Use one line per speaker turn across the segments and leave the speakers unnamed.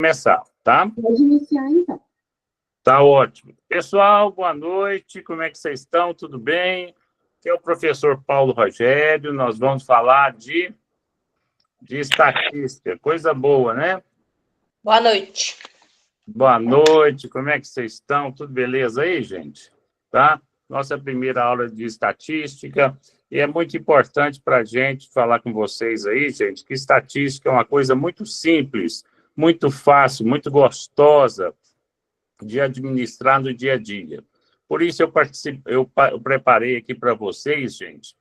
Começar, tá?
Pode iniciar, então.
Tá ótimo. Pessoal, boa noite. Como é que vocês estão? Tudo bem? Aqui é o professor Paulo Rogério. Nós vamos falar de estatística. Coisa boa, né?
Boa noite.
Boa noite. Como é que vocês estão? Tudo beleza aí, gente? Tá? Nossa primeira aula de estatística. E é muito importante para a gente falar com vocês aí, gente, que estatística é uma coisa muito simples, muito fácil, muito gostosa de administrar no dia a dia. Por isso, eu preparei aqui para vocês, gente,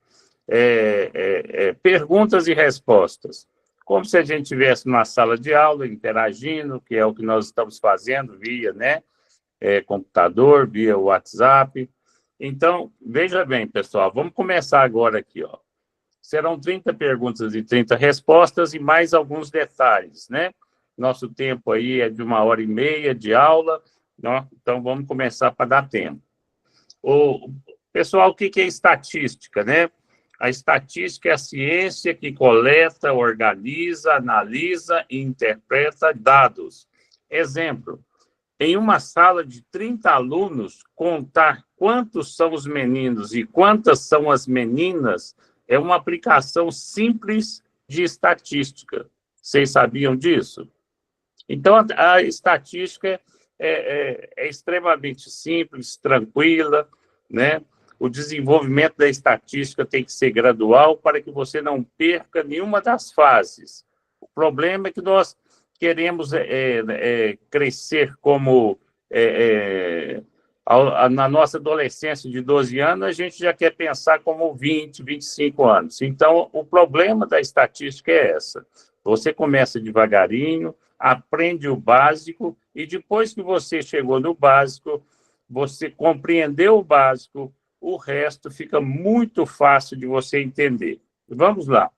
perguntas e respostas. Como se a gente estivesse numa sala de aula, interagindo, que é o que nós estamos fazendo via computador, via WhatsApp. Então, veja bem, pessoal, vamos começar agora aqui, ó. Serão 30 perguntas e 30 respostas e mais alguns detalhes, né? Nosso tempo aí é de 1h30 de aula, né? Então vamos começar para dar tempo. Pessoal, o que é estatística, né? A estatística é a ciência que coleta, organiza, analisa e interpreta dados. Exemplo, em uma sala de 30 alunos, contar quantos são os meninos e quantas são as meninas é uma aplicação simples de estatística. Vocês sabiam disso? Então, a estatística é extremamente simples, tranquila, né? O desenvolvimento da estatística tem que ser gradual para que você não perca nenhuma das fases. O problema é que nós queremos crescer como... na nossa adolescência de 12 anos, a gente já quer pensar como 20, 25 anos. Então, o problema da estatística é essa. Você começa devagarinho, aprende o básico, e depois que você chegou no básico, você compreendeu o básico, o resto fica muito fácil de você entender. Vamos lá.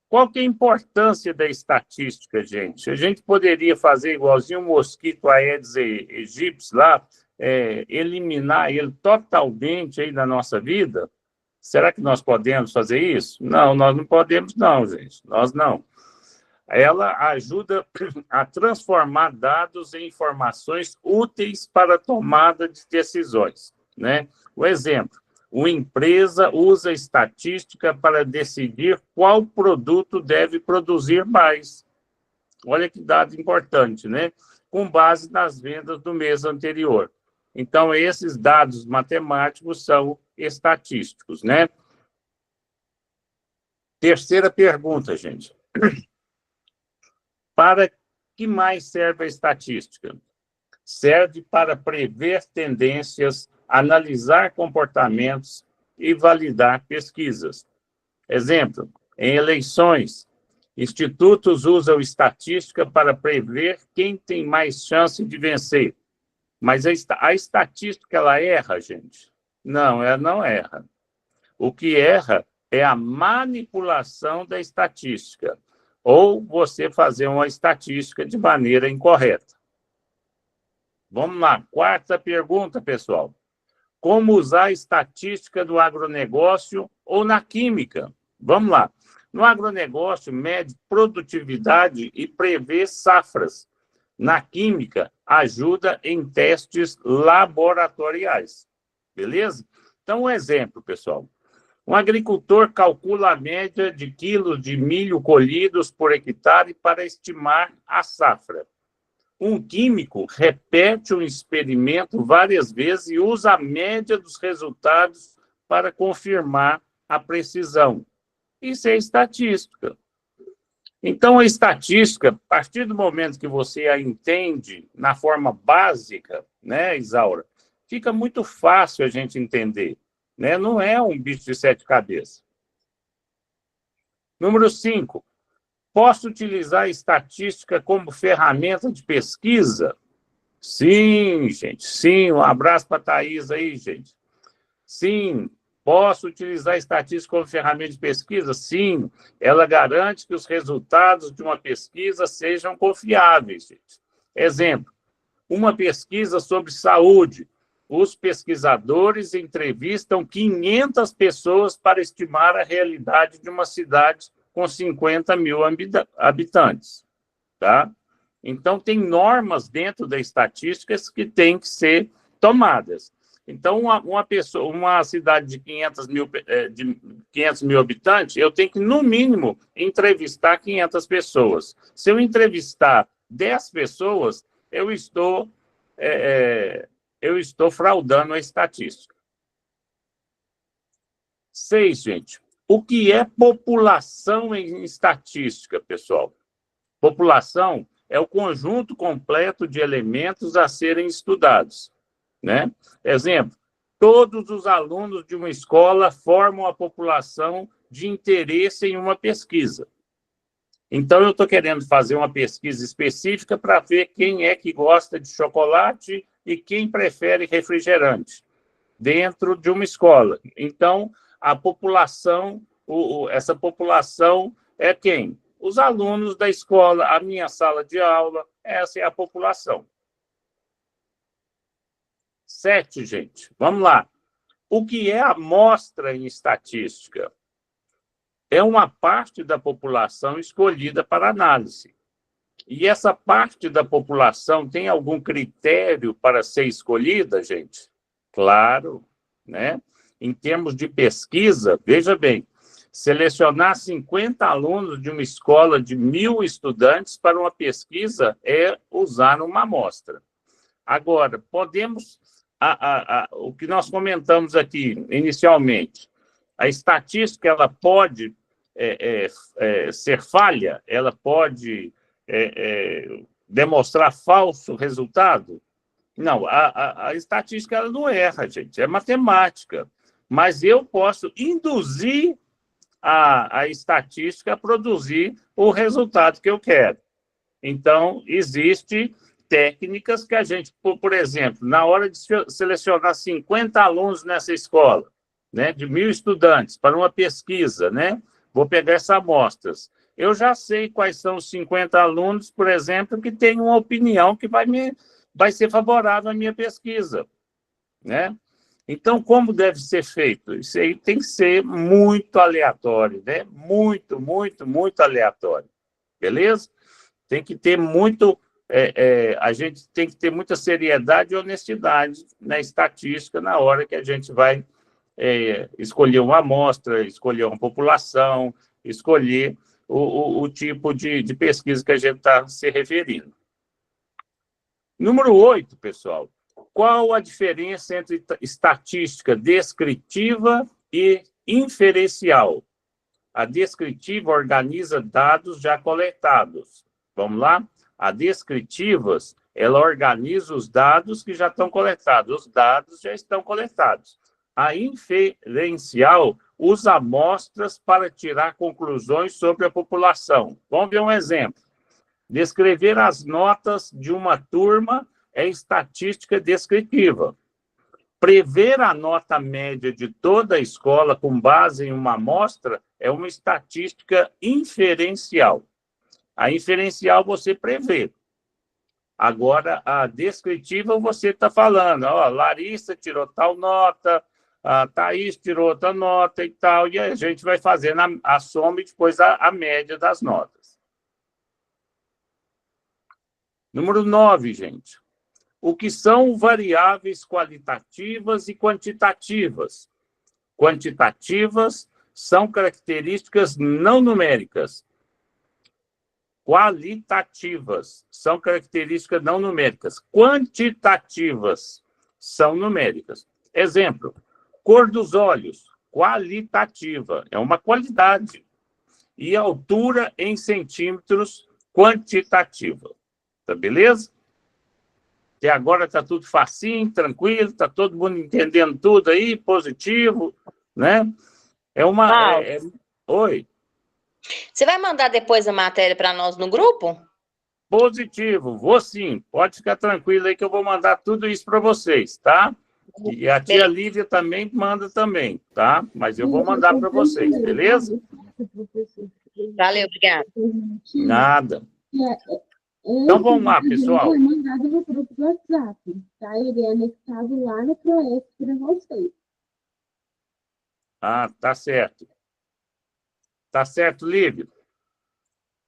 Qual que é a importância da estatística, gente? A gente poderia fazer igualzinho o mosquito Aedes aegypti lá, eliminar ele totalmente aí da nossa vida? Será que nós podemos fazer isso? Não, nós não podemos não, gente. Nós não. Ela ajuda a transformar dados em informações úteis para a tomada de decisões, né? O exemplo, uma empresa usa estatística para decidir qual produto deve produzir mais. Olha que dado importante, né? Com base nas vendas do mês anterior. Então, esses dados matemáticos são estatísticos, né? Terceira pergunta, gente. Para que mais serve a estatística? Serve para prever tendências, analisar comportamentos e validar pesquisas. Exemplo, em eleições, institutos usam estatística para prever quem tem mais chance de vencer. Mas a estatística, ela erra, gente? Não, ela não erra. O que erra é a manipulação da estatística, ou você fazer uma estatística de maneira incorreta. Vamos lá, quarta pergunta, pessoal. Como usar a estatística do agronegócio ou na química? Vamos lá. No agronegócio, mede produtividade e prevê safras. Na química, ajuda em testes laboratoriais. Beleza? Então, um exemplo, pessoal. Um agricultor calcula a média de quilos de milho colhidos por hectare para estimar a safra. Um químico repete um experimento várias vezes e usa a média dos resultados para confirmar a precisão. Isso é estatística. Então, a estatística, a partir do momento que você a entende na forma básica, né, Isaura, fica muito fácil a gente entender. Né? Não é um bicho de 7 cabeças. Número 5. Posso utilizar a estatística como ferramenta de pesquisa? Sim, gente. Sim, um abraço para a Thaís aí, gente. Sim, posso utilizar a estatística como ferramenta de pesquisa? Sim, ela garante que os resultados de uma pesquisa sejam confiáveis, gente. Exemplo, uma pesquisa sobre saúde. Os pesquisadores entrevistam 500 pessoas para estimar a realidade de uma cidade com 50 mil habitantes. Tá? Então, tem normas dentro da estatística que têm que ser tomadas. Então, uma cidade de 500 mil habitantes, eu tenho que, no mínimo, entrevistar 500 pessoas. Se eu entrevistar 10 pessoas, eu estou fraudando a estatística. 6, gente. O que é população em estatística, pessoal? População é o conjunto completo de elementos a serem estudados, né? Exemplo, todos os alunos de uma escola formam a população de interesse em uma pesquisa. Então, eu estou querendo fazer uma pesquisa específica para ver quem é que gosta de chocolate e quem prefere refrigerante dentro de uma escola. Então, a população, essa população é quem? Os alunos da escola, a minha sala de aula, essa é a população. 7, gente. Vamos lá. O que é amostra em estatística? É uma parte da população escolhida para análise. E essa parte da população tem algum critério para ser escolhida, gente? Claro, né? Em termos de pesquisa, veja bem, selecionar 50 alunos de uma escola de 1.000 estudantes para uma pesquisa é usar uma amostra. Agora, podemos... o que nós comentamos aqui inicialmente, a estatística ela pode ser falha, ela pode demonstrar falso resultado? Não, a estatística ela não erra, gente, é matemática. Mas eu posso induzir a estatística a produzir o resultado que eu quero. Então, existe técnicas que a gente, por exemplo, na hora de selecionar 50 alunos nessa escola, né, de 1.000 estudantes, para uma pesquisa, né, vou pegar essas amostras. Eu já sei quais são os 50 alunos, por exemplo, que têm uma opinião que vai ser favorável à minha pesquisa, né? Então, como deve ser feito? Isso aí tem que ser muito aleatório, né? Muito, muito, muito aleatório. Beleza? Tem que ter muito... a gente tem que ter muita seriedade e honestidade na estatística na hora que a gente vai escolher uma amostra, escolher uma população, escolher o tipo de pesquisa que a gente está se referindo. Número 8, pessoal. Qual a diferença entre estatística descritiva e inferencial? A descritiva organiza dados já coletados. Vamos lá? A descritivas, ela organiza os dados que já estão coletados. Os dados já estão coletados. A inferencial usa amostras para tirar conclusões sobre a população. Vamos ver um exemplo. Descrever as notas de uma turma é estatística descritiva. Prever a nota média de toda a escola com base em uma amostra é uma estatística inferencial. A inferencial você prevê. Agora, a descritiva você está falando, ó, Larissa tirou tal nota, a Thaís tirou outra nota e tal, e a gente vai fazendo a soma e depois a média das notas. Número 9, gente. O que são variáveis qualitativas e quantitativas? Quantitativas são características não numéricas. Qualitativas são características não numéricas. Quantitativas são numéricas. Exemplo, cor dos olhos, qualitativa, é uma qualidade. E altura em centímetros, quantitativa. Tá beleza? Até agora está tudo facinho, tranquilo, está todo mundo entendendo tudo aí, positivo, né? Oi.
Você vai mandar depois a matéria para nós no grupo?
Positivo, vou sim. Pode ficar tranquilo aí que eu vou mandar tudo isso para vocês, tá? E a tia Lívia também manda também, tá? Mas eu vou mandar para vocês, beleza?
Valeu, obrigada.
Nada. Então, vamos lá, pessoal.
É mandado no grupo do WhatsApp, tá? Ele é anexado lá no ProEx para vocês.
Ah, tá certo. Tá certo, Lívia?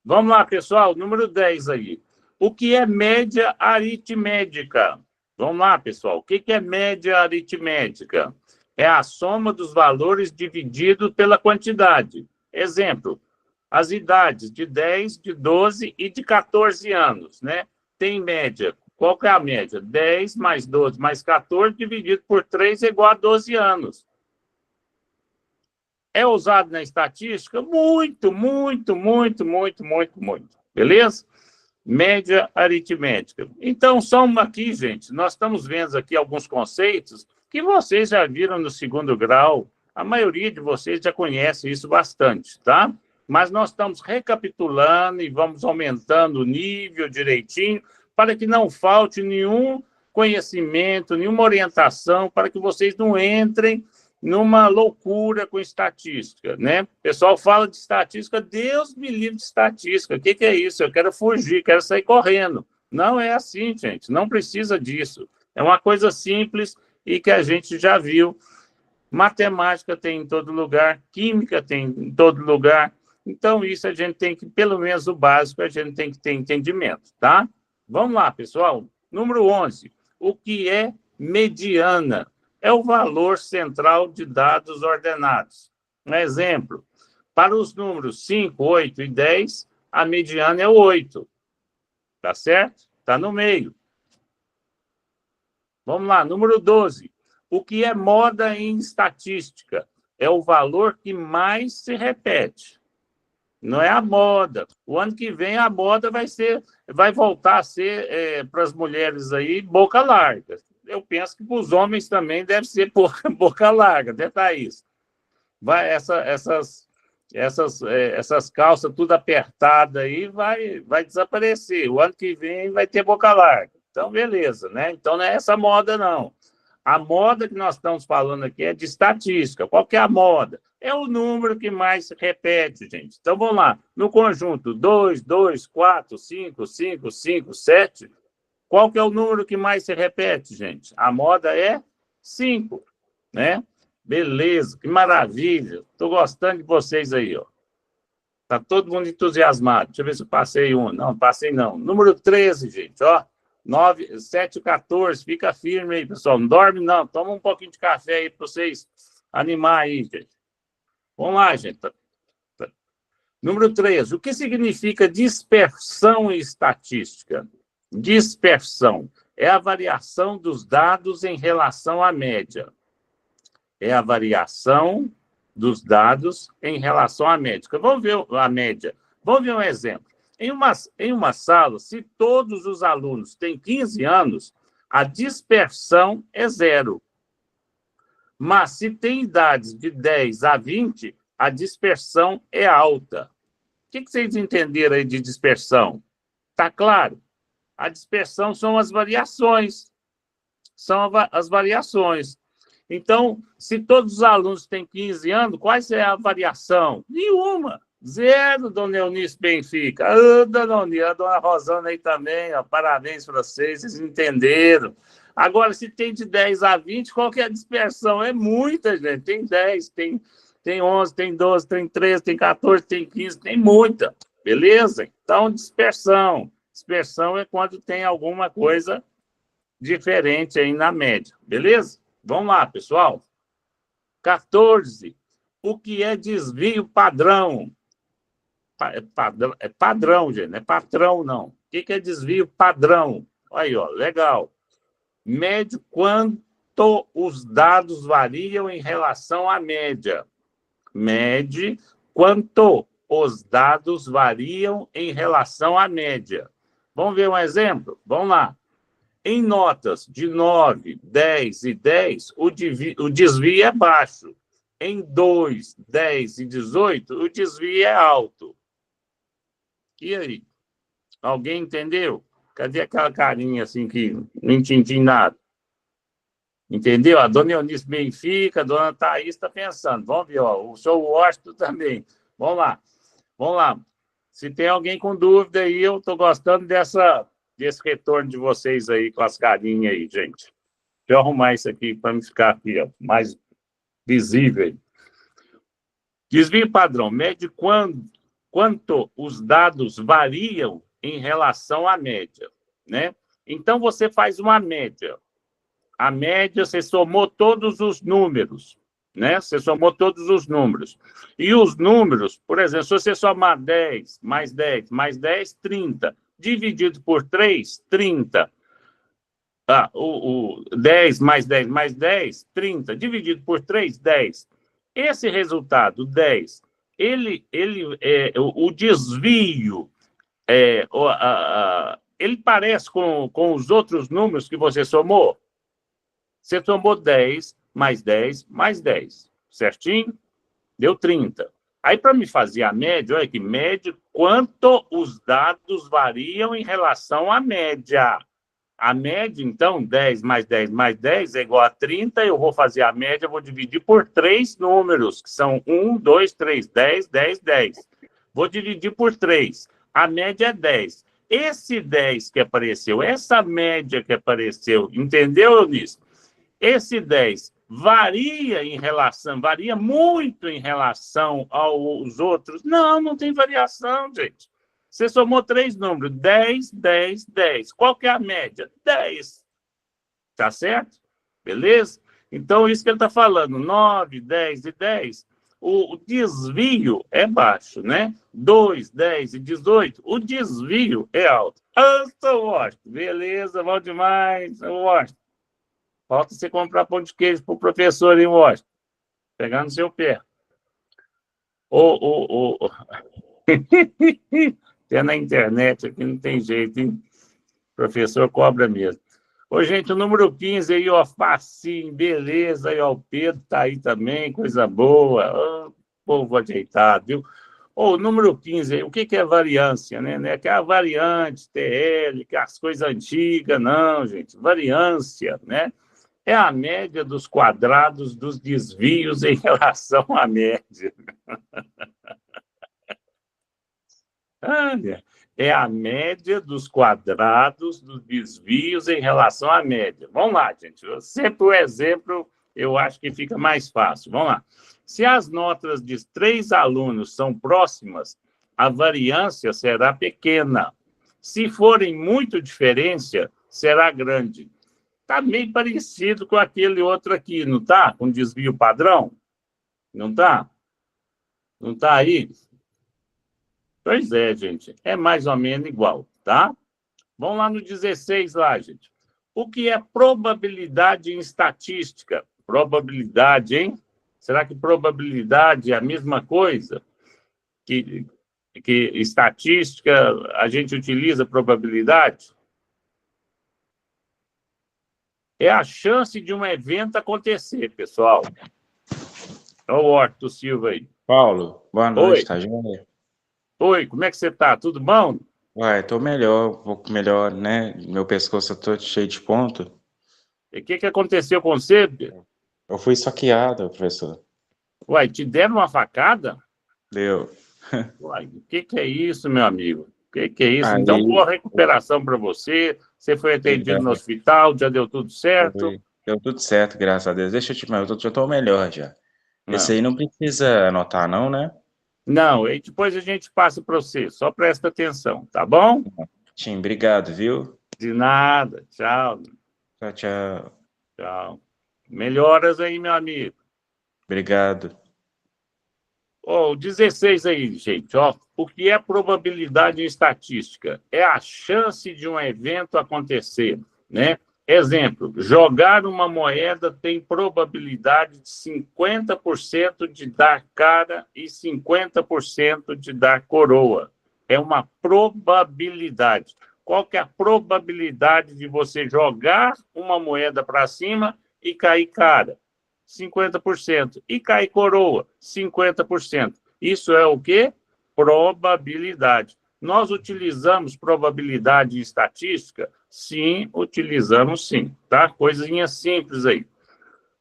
Vamos lá, pessoal. Número 10 aí. O que é média aritmética? Vamos lá, pessoal. O que é média aritmética? É a soma dos valores dividido pela quantidade. Exemplo, as idades de 10, de 12 e de 14 anos, né? Tem média. Qual que é a média? 10 mais 12 mais 14 dividido por 3 é igual a 12 anos. É usado na estatística? Muito, muito, muito, muito, muito, muito. Beleza? Média aritmética. Então, só aqui, gente, nós estamos vendo aqui alguns conceitos que vocês já viram no segundo grau. A maioria de vocês já conhece isso bastante, tá? Mas nós estamos recapitulando e vamos aumentando o nível direitinho para que não falte nenhum conhecimento, nenhuma orientação, para que vocês não entrem numa loucura com estatística, né? O pessoal fala de estatística, Deus me livre de estatística. O que é isso? Eu quero fugir, quero sair correndo. Não é assim, gente. Não precisa disso. É uma coisa simples e que a gente já viu. Matemática tem em todo lugar, química tem em todo lugar. Então, isso a gente tem que, pelo menos o básico, a gente tem que ter entendimento, tá? Vamos lá, pessoal. Número 11. O que é mediana? É o valor central de dados ordenados. Um exemplo, para os números 5, 8 e 10, a mediana é 8. Tá certo? Está no meio. Vamos lá, número 12. O que é moda em estatística? É o valor que mais se repete. Não é a moda. O ano que vem a moda vai voltar a ser, para as mulheres aí, boca larga. Eu penso que para os homens também deve ser boca larga, até tá isso. Essas calças tudo apertadas aí vai desaparecer. O ano que vem vai ter boca larga. Então, beleza, né? Então, não é essa moda, não. A moda que nós estamos falando aqui é de estatística. Qual que é a moda? É o número que mais se repete, gente. Então, vamos lá. No conjunto 2, 2, 4, 5, 5, 5, 7... Qual que é o número que mais se repete, gente? A moda é 5, né? Beleza, que maravilha. Estou gostando de vocês aí, ó. Tá todo mundo entusiasmado. Deixa eu ver se eu passei um. Não, passei não. Número 13, gente, ó. 9, 7, 14. Fica firme aí, pessoal. Não dorme, não. Toma um pouquinho de café aí para vocês animar aí, gente. Vamos lá, gente. Número 13. O que significa dispersão em estatística? Dispersão é a variação dos dados em relação à média. É a variação dos dados em relação à média. Vamos ver a média. Vamos ver um exemplo. Em uma sala, se todos os alunos têm 15 anos, a dispersão é 0. Mas se tem idades de 10 a 20, a dispersão é alta. O que vocês entenderam aí de dispersão? Está claro? A dispersão são as variações. São as variações. Então, se todos os alunos têm 15 anos, qual é a variação? Nenhuma. 0, dona Eunice Benfica. Dona Eunice, a dona Rosana aí também, ó, parabéns para vocês, vocês entenderam. Agora, se tem de 10 a 20, qual que é a dispersão? É muita, gente. Tem 10, tem 11, tem 12, tem 13, tem 14, tem 15, tem muita. Beleza? Então, dispersão. Dispersão é quando tem alguma coisa diferente aí na média. Beleza? Vamos lá, pessoal. 14. O que é desvio padrão? É padrão, gente. Não é patrão, não. O que é desvio padrão? Aí, ó, legal. Mede quanto os dados variam em relação à média. Mede quanto os dados variam em relação à média. Vamos ver um exemplo? Vamos lá. Em notas de 9, 10 e 10, o desvio é baixo. Em 2, 10 e 18, o desvio é alto. E aí? Alguém entendeu? Cadê aquela carinha assim que não entendi nada? Entendeu? A dona Eunice Benfica, a dona Thaís está pensando. Vamos ver, ó, o seu Washington também. Vamos lá. Vamos lá. Se tem alguém com dúvida aí, eu estou gostando desse retorno de vocês aí com as carinhas aí, gente. Deixa eu arrumar isso aqui para me ficar aqui, ó, mais visível aí. Desvio padrão. Mede quanto os dados variam em relação à média, né? Então, você faz uma média. A média, você somou todos os números, né? Você somou todos os números. E os números, por exemplo, se você somar 10, mais 10, mais 10, 30. Dividido por 3, 30. O 10 mais 10 mais 10, 30. Dividido por 3, 10. Esse resultado, 10, o desvio, ele parece com os outros números que você somou? Você somou 10, mais 10, mais 10. Certinho? Deu 30. Aí, para me fazer a média, olha que média, quanto os dados variam em relação à média. A média, então, 10 mais 10 mais 10 é igual a 30. Eu vou fazer a média, vou dividir por 3 números, que são 1, 2, 3, 10, 10, 10. Vou dividir por 3. A média é 10. Esse 10 que apareceu, essa média que apareceu, entendeu, Eunice? Esse 10 varia muito em relação aos outros? Não, não tem variação, gente. Você somou 3 números, 10, 10, 10. Qual que é a média? 10. Tá certo? Beleza? Então, isso que ele está falando, 9, 10 e 10, o desvio é baixo, né? 2, 10 e 18, o desvio é alto. Seu Washington, beleza, bom demais, Washington. Falta você comprar pão de queijo para o professor em Washington. Pegar no seu pé. Até na internet aqui não tem jeito, hein? O professor cobra mesmo. Ô, gente, o número 15 aí, ó, facinho, beleza. Aí, ó, o Pedro tá aí também, coisa boa. Ô, povo ajeitado, viu? Ô, o número 15 aí, o que é variância, né? Que é a variante, TL, que é as coisas antigas, não, gente. Variância, né? É a média dos quadrados dos desvios em relação à média. Olha, é a média dos quadrados dos desvios em relação à média. Vamos lá, gente. Sempre o exemplo, eu acho que fica mais fácil. Vamos lá. Se as notas de 3 alunos são próximas, a variância será pequena. Se forem muito diferença, será grande. Está meio parecido com aquele outro aqui, não está? Com desvio padrão? Não está? Não está aí? Pois é, gente. É mais ou menos igual, tá? Vamos lá no 16, lá, gente. O que é probabilidade em estatística? Probabilidade, hein? Será que probabilidade é a mesma coisa que estatística? A gente utiliza probabilidade? É a chance de um evento acontecer, pessoal. Olha o Horto Silva aí.
Paulo, boa noite,
Oi.
tá joia?
Oi, como é que você tá? Tudo bom?
Uai, tô melhor, um pouco melhor, né? Meu pescoço tá todo cheio de ponto.
E o que aconteceu com você?
Eu fui esfaqueado, professor.
Uai, te deram uma facada?
Deu.
Uai, o que é isso, meu amigo? O que é isso?
Aí,
Então, boa recuperação para você. Você foi atendido no hospital, já deu tudo certo?
deu tudo certo, graças a Deus. Deixa eu te falar, eu já tô melhor já. Esse
Não.
aí não precisa anotar, não, né?
Não, e depois a gente passa para você. Só presta atenção, tá bom?
Tim, obrigado, viu?
De nada. Tchau.
Tchau, tchau.
Tchau. Melhoras aí, meu amigo.
Obrigado.
Ó, o 16 aí, gente. Ó, o que é probabilidade em estatística? É a chance de um evento acontecer, né? Exemplo, jogar uma moeda tem probabilidade de 50% de dar cara e 50% de dar coroa. É uma probabilidade. Qual que é a probabilidade de você jogar uma moeda para cima e cair cara? 50%. E cair coroa? 50%. Isso é o quê? Probabilidade. Nós utilizamos probabilidade em estatística? Sim, utilizamos sim, tá? Coisinha simples aí.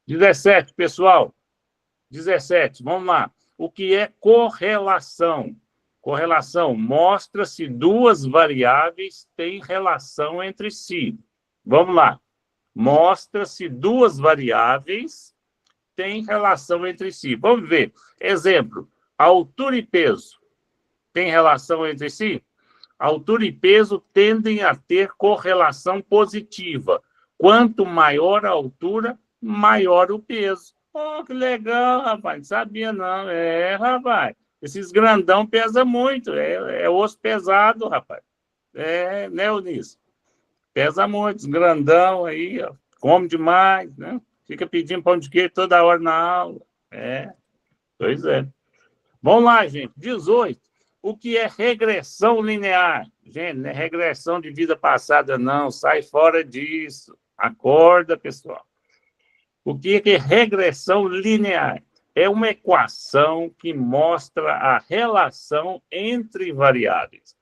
17, pessoal. 17, vamos lá. O que é correlação? Correlação mostra se duas variáveis têm relação entre si. Vamos lá. Mostra se duas variáveis têm relação entre si. Vamos ver. Exemplo, altura e peso têm relação entre si? Altura e peso tendem a ter correlação positiva. Quanto maior a altura, maior o peso. Oh, que legal, rapaz, não sabia não. Rapaz, esses grandão pesam muito, é osso pesado, rapaz. Né, Eunice? Pesa muito, os grandão aí, ó, come demais, né? Fica pedindo pão de queijo toda hora na aula. Pois é. Vamos lá, gente. 18. O que é regressão linear? Gente, não é regressão de vida passada, não. Sai fora disso. Acorda, pessoal. O que é regressão linear? É uma equação que mostra a relação entre variáveis.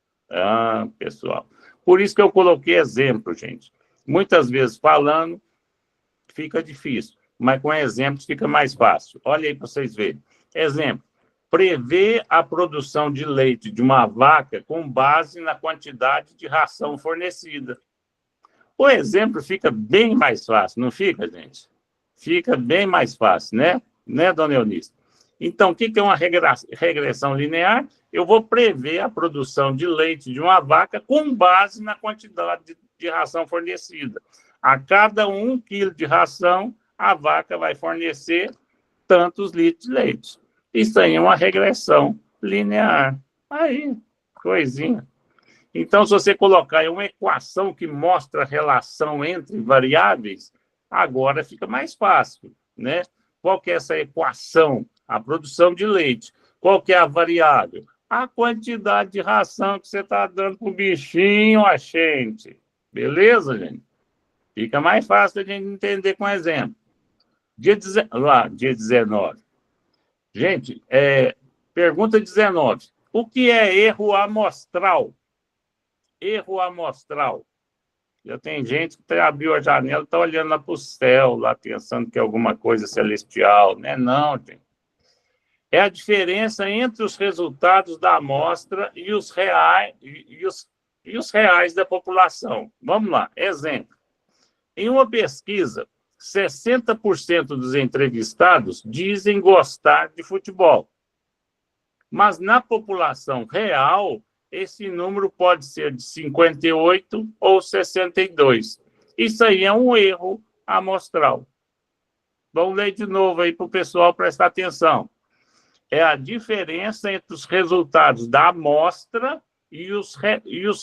Pessoal. Por isso que eu coloquei exemplo, gente. Muitas vezes falando, fica difícil, mas com exemplos fica mais fácil. Olha aí para vocês verem. Exemplo. Prevê a produção de leite de uma vaca com base na quantidade de ração fornecida. O exemplo fica bem mais fácil, não fica, gente? Fica bem mais fácil, né? Né, dona Eunice? Então, o que é uma regressão linear? Eu vou prever a produção de leite de uma vaca com base na quantidade de ração fornecida. A cada 1 quilo de ração, a vaca vai fornecer tantos litros de leite. Isso aí é uma regressão linear. Aí, coisinha. Então, se você colocar uma equação que mostra a relação entre variáveis, agora fica mais fácil, né? Qual que é essa equação? A produção de leite. Qual que é a variável? A quantidade de ração que você está dando para o bichinho, a gente. Beleza, gente? Fica mais fácil a gente entender com exemplo. Dia 19. Gente, pergunta 19. O que é erro amostral? Erro amostral. Já tem gente que abriu a janela e está olhando lá para o céu, lá pensando que é alguma coisa celestial. Né? Não, gente. É a diferença entre os resultados da amostra e os reais da população. Vamos lá, exemplo. Em uma pesquisa, 60% dos entrevistados dizem gostar de futebol. Mas na população real, esse número pode ser de 58 ou 62. Isso aí é um erro amostral. Vamos ler de novo aí para o pessoal prestar atenção. É a diferença entre os resultados da amostra e os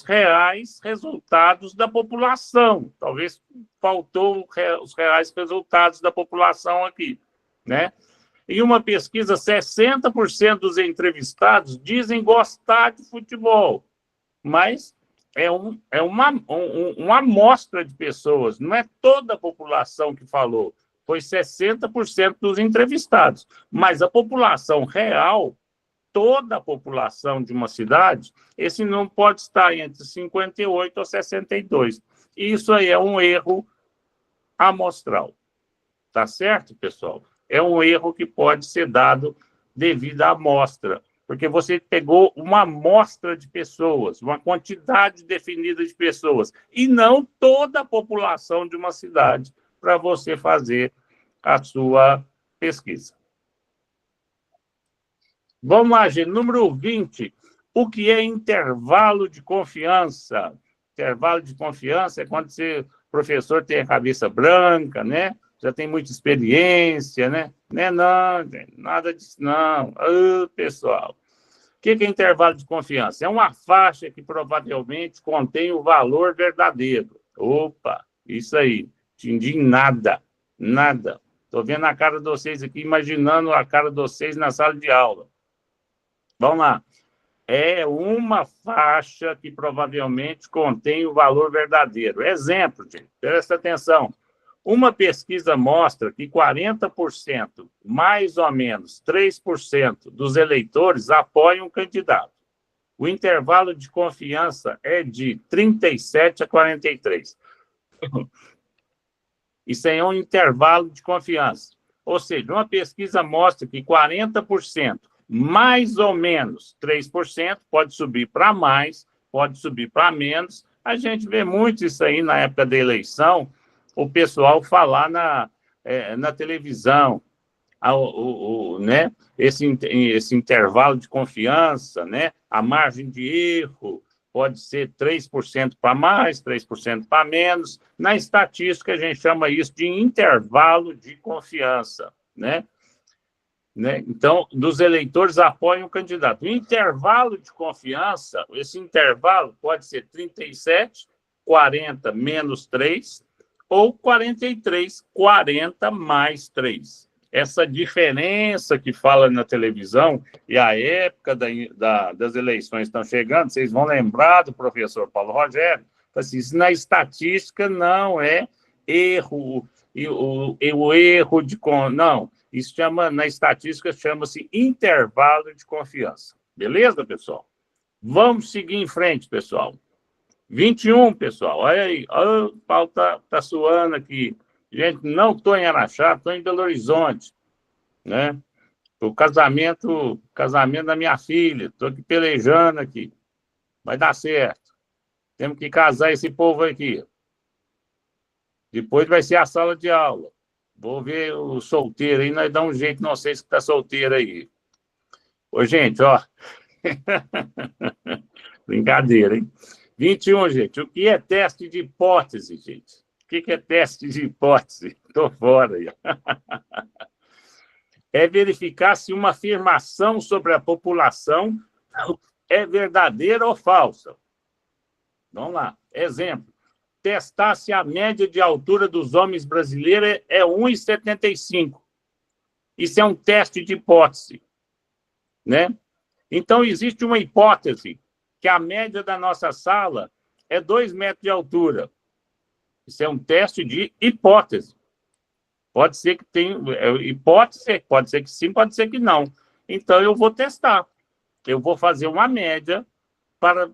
reais resultados da população. Talvez faltou os reais resultados da população aqui, né? Em uma pesquisa, 60% dos entrevistados dizem gostar de futebol, mas é uma amostra de pessoas, não é toda a população que falou, foi 60% dos entrevistados, mas a população real, toda a população de uma cidade, esse número pode estar entre 58 ou 62. Isso aí é um erro amostral. Tá certo, pessoal? É um erro que pode ser dado devido à amostra, porque você pegou uma amostra de pessoas, uma quantidade definida de pessoas, e não toda a população de uma cidade para você fazer a sua pesquisa. Vamos lá, gente. Número 20. O que é intervalo de confiança? Intervalo de confiança é quando o professor tem a cabeça branca, né? Já tem muita experiência, né? Não, gente, nada disso, não. Pessoal, o que é intervalo de confiança? É uma faixa que provavelmente contém o valor verdadeiro. Opa, isso aí. Entendi nada, nada. Estou vendo a cara de vocês aqui, imaginando a cara de vocês na sala de aula. Vamos lá. É uma faixa que provavelmente contém o valor verdadeiro. Exemplo, gente, presta atenção. Uma pesquisa mostra que 40%, mais ou menos 3% dos eleitores apoiam um candidato. O intervalo de confiança é de 37 a 43. Isso aí é um intervalo de confiança. Ou seja, uma pesquisa mostra que 40%, mais ou menos 3%, pode subir para mais, pode subir para menos. A gente vê muito isso aí na época da eleição, o pessoal falar na televisão, né? Esse intervalo de confiança, né? A margem de erro pode ser 3% para mais, 3% para menos. Na estatística, a gente chama isso de intervalo de confiança, né? Então, dos eleitores apoiam o candidato. O intervalo de confiança, esse intervalo pode ser 37, 40 menos 3, ou 43, 40 mais 3. Essa diferença que fala na televisão, e a época das eleições estão chegando, vocês vão lembrar do professor Paulo Rogério, assim, isso na estatística não é erro, o erro de... Não, isso na estatística chama-se intervalo de confiança. Beleza, pessoal? Vamos seguir em frente, pessoal. 21, pessoal. Olha aí. Oh, o pau tá suando aqui. Gente, não estou em Araxá, estou em Belo Horizonte. Né? O casamento da minha filha. Estou aqui pelejando aqui. Vai dar certo. Temos que casar esse povo aqui. Depois vai ser a sala de aula. Vou ver o solteiro aí, nós damos um jeito, não sei se está solteiro aí. Ô, gente, ó. Brincadeira, hein? 21, gente. O que é teste de hipótese, gente? O que é teste de hipótese? Estou fora aí. É verificar se uma afirmação sobre a população é verdadeira ou falsa. Vamos lá. Exemplo. Testar se a média de altura dos homens brasileiros é 1,75. Isso é um teste de hipótese, né? Então, existe uma hipótese que a média da nossa sala é 2 metros de altura. Isso é um teste de hipótese. Pode ser que tenha hipótese, pode ser que sim, pode ser que não. Então, eu vou testar. Eu vou fazer uma média para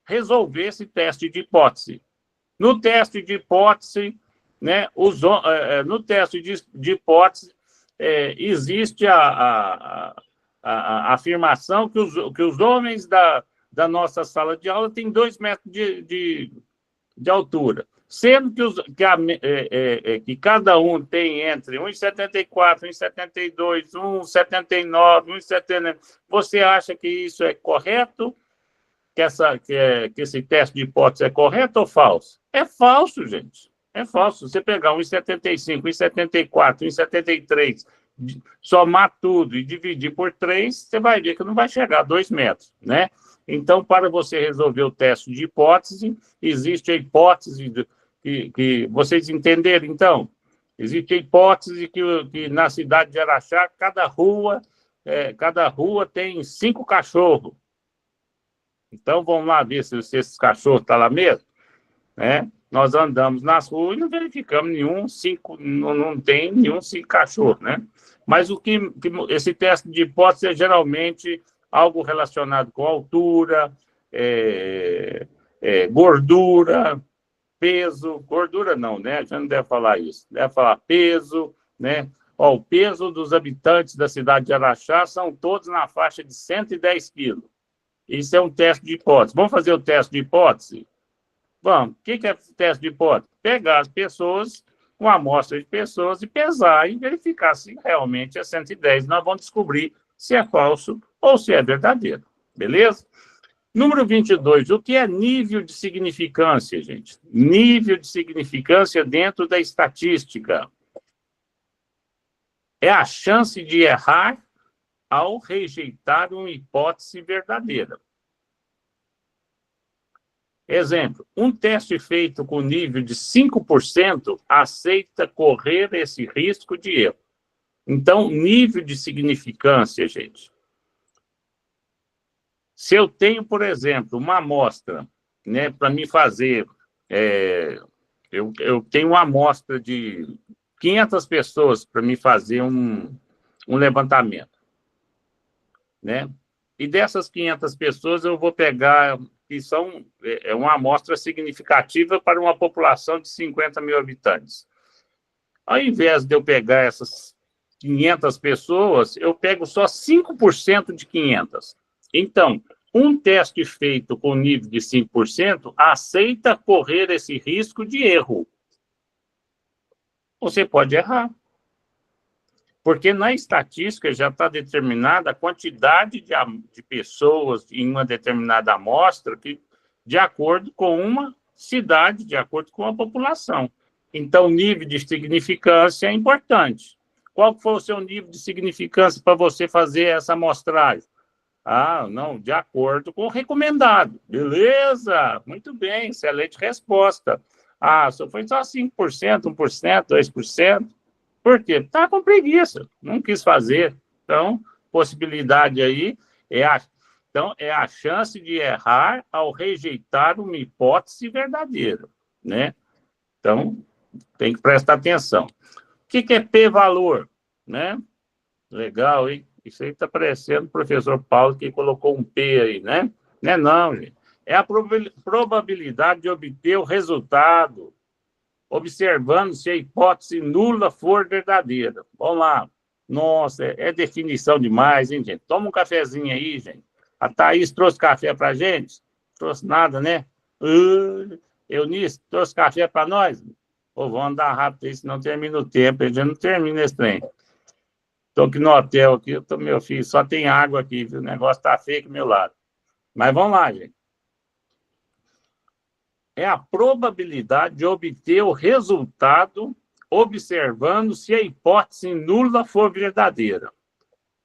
resolver esse teste de hipótese. No teste de hipótese, né, no teste de hipótese, existe a afirmação que os homens da nossa sala de aula têm 2 metros de altura, sendo que cada um tem entre 1,74, 1,72, 1,79, 1,79. Você acha que isso é correto? Que esse teste de hipótese é correto ou falso? É falso, gente. É falso. Você pegar 1,75, 1,74, 1,73, somar tudo e dividir por 3, você vai ver que não vai chegar a 2 metros, né? Então, para você resolver o teste de hipótese, existe a hipótese que vocês entenderam, então? Existe a hipótese que na cidade de Araxá, cada rua tem 5 cachorros. Então, vamos lá ver se esses cachorros estão lá mesmo, né? Nós andamos nas ruas e não verificamos não tem nenhum 5 cachorros, né? Mas esse teste de hipótese é geralmente algo relacionado com altura, gordura, peso. Gordura não, né? A gente não deve falar isso. Deve falar peso, né? Ó, o peso dos habitantes da cidade de Araxá são todos na faixa de 110 quilos. Isso é um teste de hipótese. Vamos fazer o teste de hipótese? Vamos. O que é teste de hipótese? Pegar as pessoas, uma amostra de pessoas, e pesar e verificar se realmente é 110. Nós vamos descobrir se é falso ou se é verdadeiro. Beleza? Número 22. O que é nível de significância, gente? Nível de significância dentro da estatística. É a chance de errar ao rejeitar uma hipótese verdadeira. Exemplo, um teste feito com nível de 5% aceita correr esse risco de erro. Então, nível de significância, gente. Se eu tenho, por exemplo, uma amostra, né, para me fazer, eu tenho uma amostra de 500 pessoas para me fazer um levantamento, né? E dessas 500 pessoas eu vou pegar, que são uma amostra significativa para uma população de 50 mil habitantes. Ao invés de eu pegar essas 500 pessoas, eu pego só 5% de 500. Então, um teste feito com nível de 5% aceita correr esse risco de erro. Você pode errar. Porque na estatística já está determinada a quantidade de pessoas em uma determinada amostra de acordo com uma cidade, de acordo com a população. Então, o nível de significância é importante. Qual foi o seu nível de significância para você fazer essa amostragem? Ah, não, de acordo com o recomendado. Beleza, muito bem, excelente resposta. Ah, só foi só 5%, 1%, 2%. Por quê? Está com preguiça, não quis fazer. Então, possibilidade aí é a chance de errar ao rejeitar uma hipótese verdadeira, né? Então, tem que prestar atenção. O que é p-valor, né? Legal, hein? Isso aí está parecendo o professor Paulo que colocou um P aí, né? Não é não, gente. É a probabilidade de obter o resultado, observando se a hipótese nula for verdadeira. Vamos lá. Nossa, é definição demais, hein, gente? Toma um cafezinho aí, gente. A Thaís trouxe café para a gente? Trouxe nada, né? Eunice, trouxe café para nós? Pô, vamos andar rápido aí, senão termina o tempo. A gente não termina esse trem. Estou aqui no hotel, aqui, meu filho, só tem água aqui, viu? O negócio está feio aqui do meu lado. Mas vamos lá, gente. É a probabilidade de obter o resultado observando se a hipótese nula for verdadeira.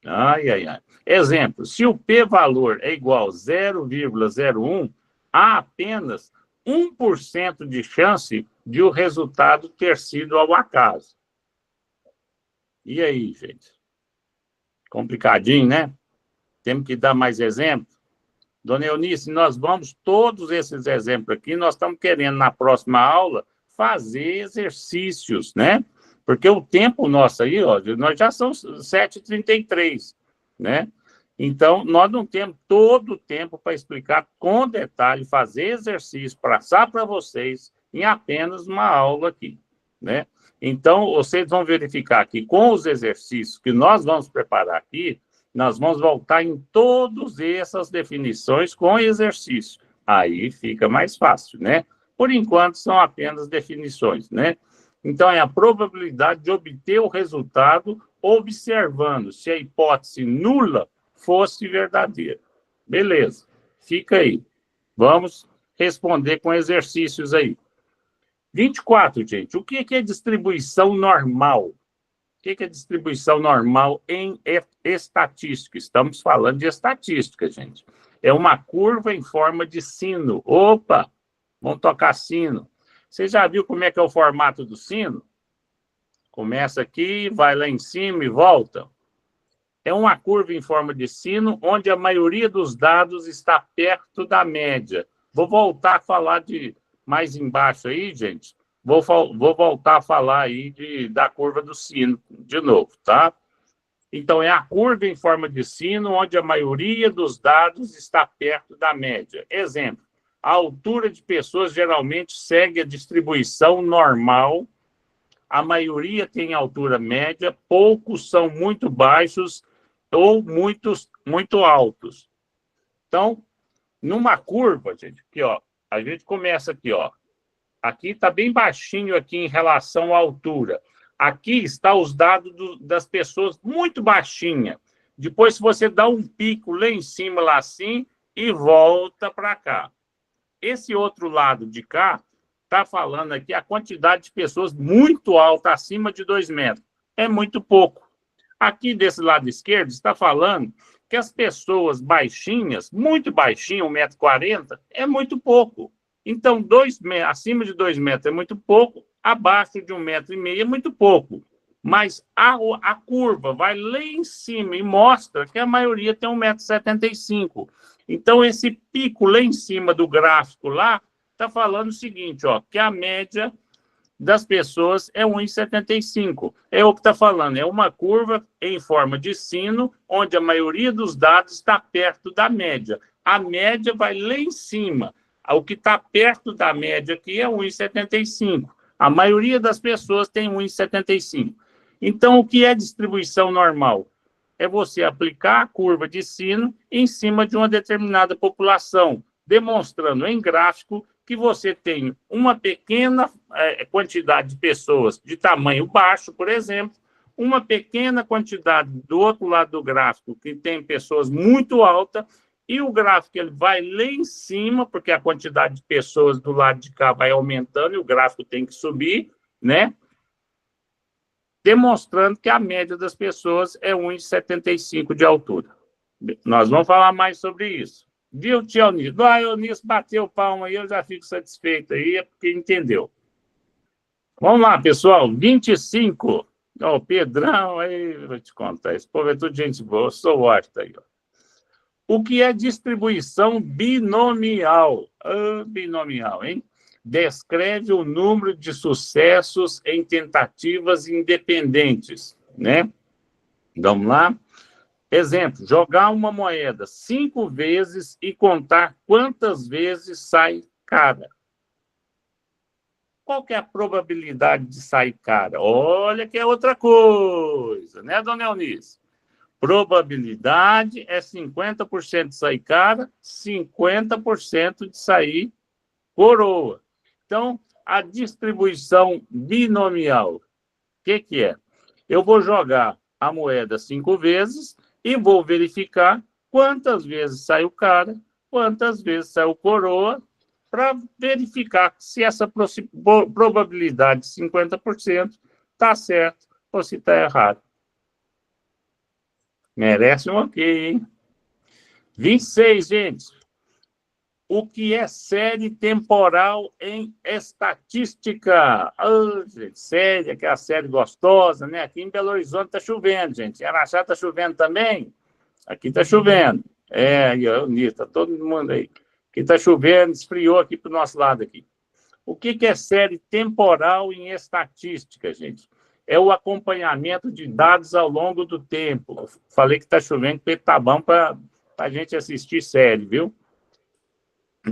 Ai, ai, ai. Exemplo, se o p-valor é igual a 0,01, há apenas 1% de chance de o resultado ter sido ao acaso. E aí, gente? Complicadinho, né? Temos que dar mais exemplos. Dona Eunice, nós vamos, todos esses exemplos aqui, nós estamos querendo, na próxima aula, fazer exercícios, né? Porque o tempo nosso aí, ó, nós já são 7h33, né? Então, nós não temos todo o tempo para explicar com detalhe, fazer exercício, passar para vocês em apenas uma aula aqui, né? Então, vocês vão verificar que com os exercícios que nós vamos preparar aqui, nós vamos voltar em todas essas definições com exercício. Aí fica mais fácil, né? Por enquanto, são apenas definições, né? Então, é a probabilidade de obter o resultado observando se a hipótese nula fosse verdadeira. Beleza, fica aí. Vamos responder com exercícios aí. 24, gente. O que é distribuição normal? O que é distribuição normal em estatística? Estamos falando de estatística, gente. É uma curva em forma de sino. Opa! Vamos tocar sino. Você já viu como é que é o formato do sino? Começa aqui, vai lá em cima e volta. É uma curva em forma de sino, onde a maioria dos dados está perto da média. Vou voltar a falar de mais embaixo aí, gente. Vou voltar a falar aí da curva do sino de novo, tá? Então, é a curva em forma de sino, onde a maioria dos dados está perto da média. Exemplo, a altura de pessoas geralmente segue a distribuição normal, a maioria tem altura média, poucos são muito baixos ou muito altos. Então, numa curva, gente, aqui, ó, a gente começa aqui, ó. Aqui está bem baixinho aqui em relação à altura. Aqui está os dados das pessoas muito baixinha. Depois, se você dá um pico lá em cima, lá assim, e volta para cá. Esse outro lado de cá está falando aqui a quantidade de pessoas muito alta, acima de 2 metros. É muito pouco. Aqui desse lado esquerdo está falando que as pessoas baixinhas, muito baixinhas, 1,40 m, é muito pouco. Então, acima de 2 metros é muito pouco, abaixo de 1,5 m é muito pouco. Mas a curva vai lá em cima e mostra que a maioria tem 1,75 m. Então, esse pico lá em cima do gráfico lá está falando o seguinte, ó, que a média das pessoas é 1,75 m. É o que está falando, é uma curva em forma de sino, onde a maioria dos dados está perto da média. A média vai lá em cima. O que está perto da média aqui é 1,75 m. A maioria das pessoas tem 1,75 m. Então, o que é distribuição normal? É você aplicar a curva de sino em cima de uma determinada população, demonstrando em gráfico que você tem uma pequena quantidade de pessoas de tamanho baixo, por exemplo, uma pequena quantidade do outro lado do gráfico que tem pessoas muito altas E o gráfico ele vai lá em cima, porque a quantidade de pessoas do lado de cá vai aumentando e o gráfico tem que subir, né? Demonstrando que a média das pessoas é 1,75 de altura. Nós vamos falar mais sobre isso. Viu, tio Eunício? O Eunício bateu palma aí, eu já fico satisfeito aí, é porque entendeu. Vamos lá, pessoal. 25. Ó, o Pedrão, aí, vou te contar. Esse povo é tudo gente boa. Eu sou ótimo aí, ó. O que é distribuição binomial? Binomial, hein? Descreve o número de sucessos em tentativas independentes, né? Vamos lá? Exemplo, jogar uma moeda 5 vezes e contar quantas vezes sai cara. Qual que é a probabilidade de sair cara? Olha que é outra coisa, né, dona Eunice? Probabilidade é 50% de sair cara, 50% de sair coroa. Então, a distribuição binomial, o que é? Eu vou jogar a moeda 5 vezes e vou verificar quantas vezes saiu cara, quantas vezes saiu coroa, para verificar se essa probabilidade de 50% está certo ou se está errado. Merece um ok, hein? 26, gente. O que é série temporal em estatística? Gente, série, aquela série gostosa, né? Aqui em Belo Horizonte está chovendo, gente. Em Araxá está chovendo também? Aqui está chovendo. Está todo mundo aí. Aqui está chovendo, esfriou aqui para o nosso lado aqui. O que é série temporal em estatística, gente? É o acompanhamento de dados ao longo do tempo. Eu falei que está chovendo, porque está bom para a gente assistir série, viu?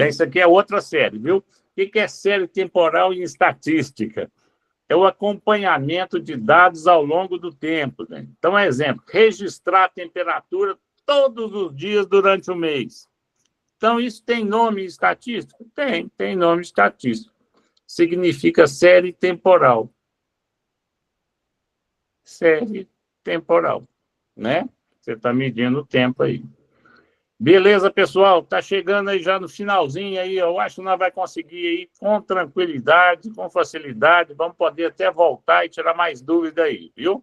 Isso aqui é outra série, viu? O que é série temporal em estatística? É o acompanhamento de dados ao longo do tempo. Né? Então, exemplo, registrar a temperatura todos os dias durante o mês. Então, isso tem nome estatístico? Tem nome estatístico. Significa série temporal. Série temporal, né? Você está medindo o tempo aí. Beleza, pessoal? Está chegando aí já no finalzinho aí. Eu acho que nós vamos conseguir aí com tranquilidade, com facilidade. Vamos poder até voltar e tirar mais dúvida aí, viu?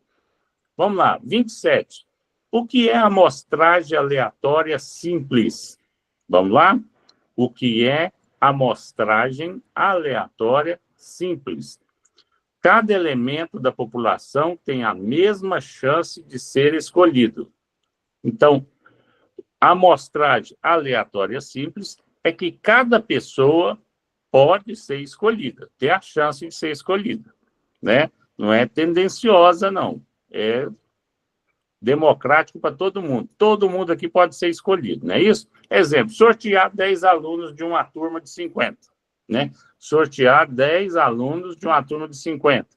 Vamos lá. 27. O que é amostragem aleatória simples? Vamos lá? O que é amostragem aleatória simples? Cada elemento da população tem a mesma chance de ser escolhido. Então, a amostragem aleatória simples é que cada pessoa pode ser escolhida, ter a chance de ser escolhida, né? Não é tendenciosa, não. É democrático para todo mundo. Todo mundo aqui pode ser escolhido, não é isso? Exemplo, sortear 10 alunos de uma turma de 50, né? Sortear 10 alunos de uma turma de 50.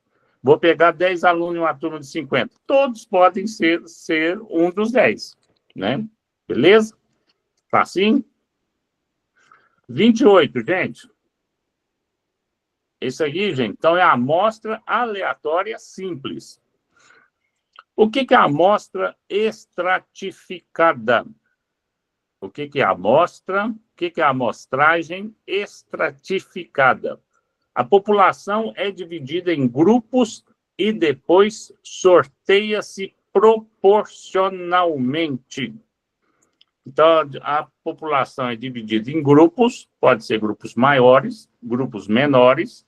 Vou pegar 10 alunos de uma turma de 50. Todos podem ser um dos 10, né? Beleza? Facinho? 28, gente. Isso aqui, gente, então é a amostra aleatória simples. O que é a amostra estratificada? O que é a amostra? O que é a amostragem estratificada? A população é dividida em grupos e depois sorteia-se proporcionalmente. Então, a população é dividida em grupos, pode ser grupos maiores, grupos menores,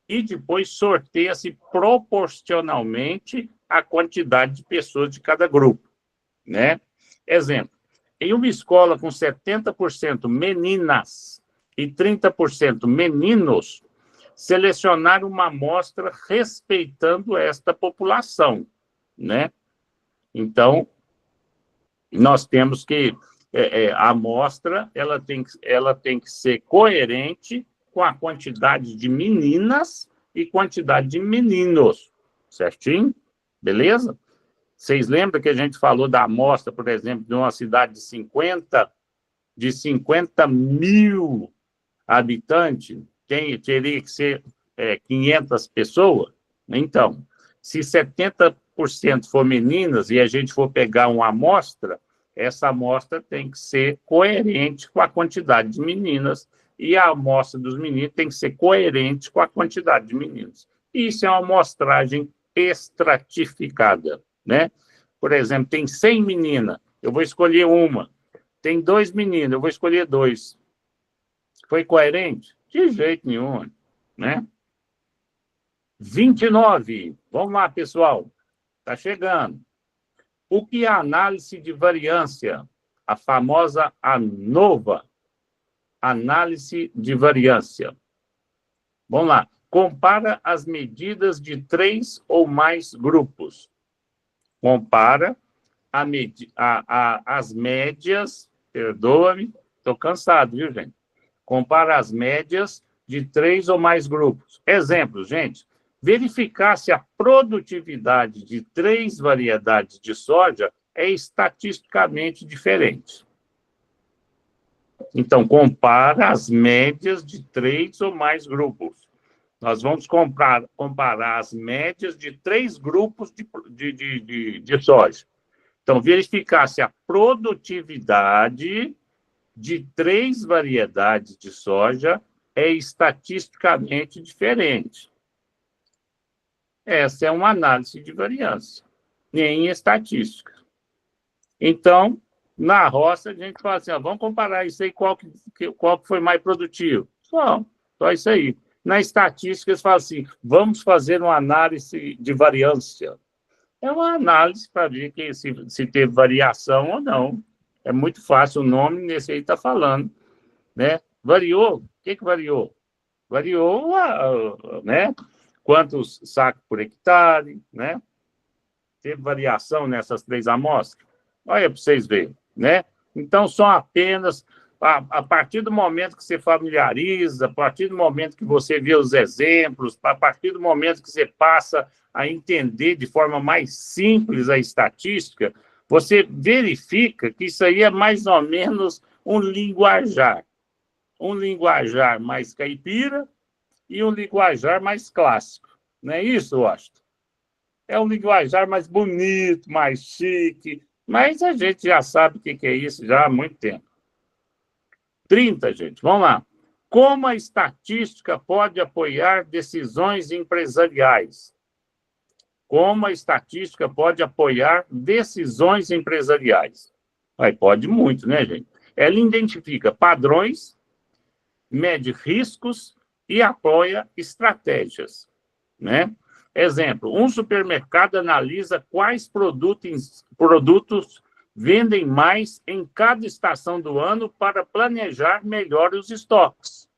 e depois sorteia-se proporcionalmente a quantidade de pessoas de cada grupo, né? Exemplo, em uma escola com 70% meninas e 30% meninos, selecionar uma amostra respeitando esta população, né? Então, nós temos que a amostra ela tem que ser coerente com a quantidade de meninas e quantidade de meninos, certinho? Beleza? Vocês lembram que a gente falou da amostra, por exemplo, de uma cidade de 50 mil habitantes, teria que ser 500 pessoas? Então, se 70% for meninas e a gente for pegar uma amostra, essa amostra tem que ser coerente com a quantidade de meninas e a amostra dos meninos tem que ser coerente com a quantidade de meninos. Isso é uma amostragem estratificada, né? Por exemplo, tem 100 meninas, eu vou escolher uma. Tem 2 meninos, eu vou escolher 2. Foi coerente? De jeito nenhum, né? 29. Vamos lá, pessoal. Está chegando. O que é a análise de variância? A famosa ANOVA. Análise de variância. Vamos lá. Compara as medidas de 3 ou mais grupos. Compara as médias, perdoa-me, estou cansado, viu, gente? Compara as médias de 3 ou mais grupos. Exemplo, gente, verificar se a produtividade de 3 variedades de soja é estatisticamente diferente. Então, compara as médias de 3 ou mais grupos. Nós vamos comparar as médias de 3 grupos de soja. Então, verificar se a produtividade de 3 variedades de soja é estatisticamente diferente. Essa é uma análise de variância, em estatística. Então, na roça, a gente fala assim, ó, vamos comparar isso aí, qual que foi mais produtivo. Só isso aí. Na estatística, eles falam assim, vamos fazer uma análise de variância. É uma análise para ver se teve variação ou não. É muito fácil, o nome nesse aí está falando, né? Variou? O que variou? Variou, né? Quantos sacos por hectare, né? Teve variação nessas 3 amostras? Olha para vocês verem, né? Então, são apenas, a partir do momento que você familiariza, a partir do momento que você vê os exemplos, a partir do momento que você passa a entender de forma mais simples a estatística, você verifica que isso aí é mais ou menos um linguajar mais caipira e um linguajar mais clássico. Não é isso, Washington? É um linguajar mais bonito, mais chique, mas a gente já sabe o que é isso já há muito tempo. 30, gente, vamos lá. Como a estatística pode apoiar decisões empresariais? Como a estatística pode apoiar decisões empresariais? Pode muito, né, gente? Ela identifica padrões, mede riscos e apoia estratégias, né? Exemplo, um supermercado analisa quais produtos vendem mais em cada estação do ano para planejar melhor os estoques.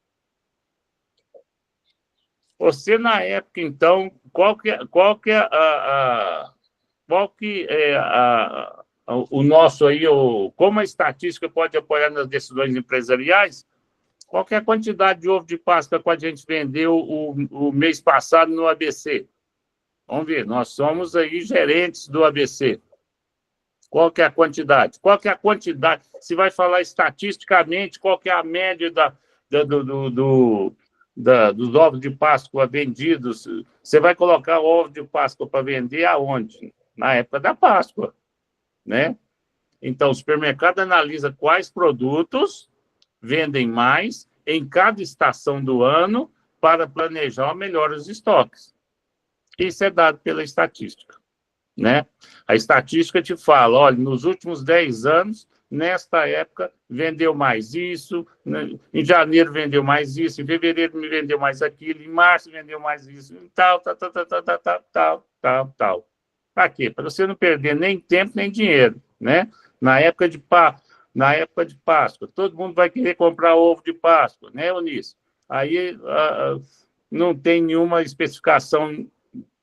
Você, na época, então, qual que é o nosso aí, como a estatística pode apoiar nas decisões empresariais? Qual que é a quantidade de ovo de Páscoa que a gente vendeu o mês passado no ABC? Vamos ver, nós somos aí gerentes do ABC. Qual que é a quantidade? Qual que é a quantidade? Se vai falar estatisticamente, qual que é a média dos ovos de Páscoa vendidos? Você vai colocar o ovo de Páscoa para vender aonde? Na época da Páscoa, né? Então, o supermercado analisa quais produtos vendem mais em cada estação do ano para planejar melhor os estoques. Isso é dado pela estatística, né? A estatística te fala, olha, nos últimos 10 anos, nesta época, vendeu mais isso, né? Em janeiro vendeu mais isso, em fevereiro me vendeu mais aquilo, em março vendeu mais isso, tal. Para quê? Para você não perder nem tempo, nem dinheiro, né? Na época de Páscoa, todo mundo vai querer comprar ovo de Páscoa, né, Eunice? Aí não tem nenhuma especificação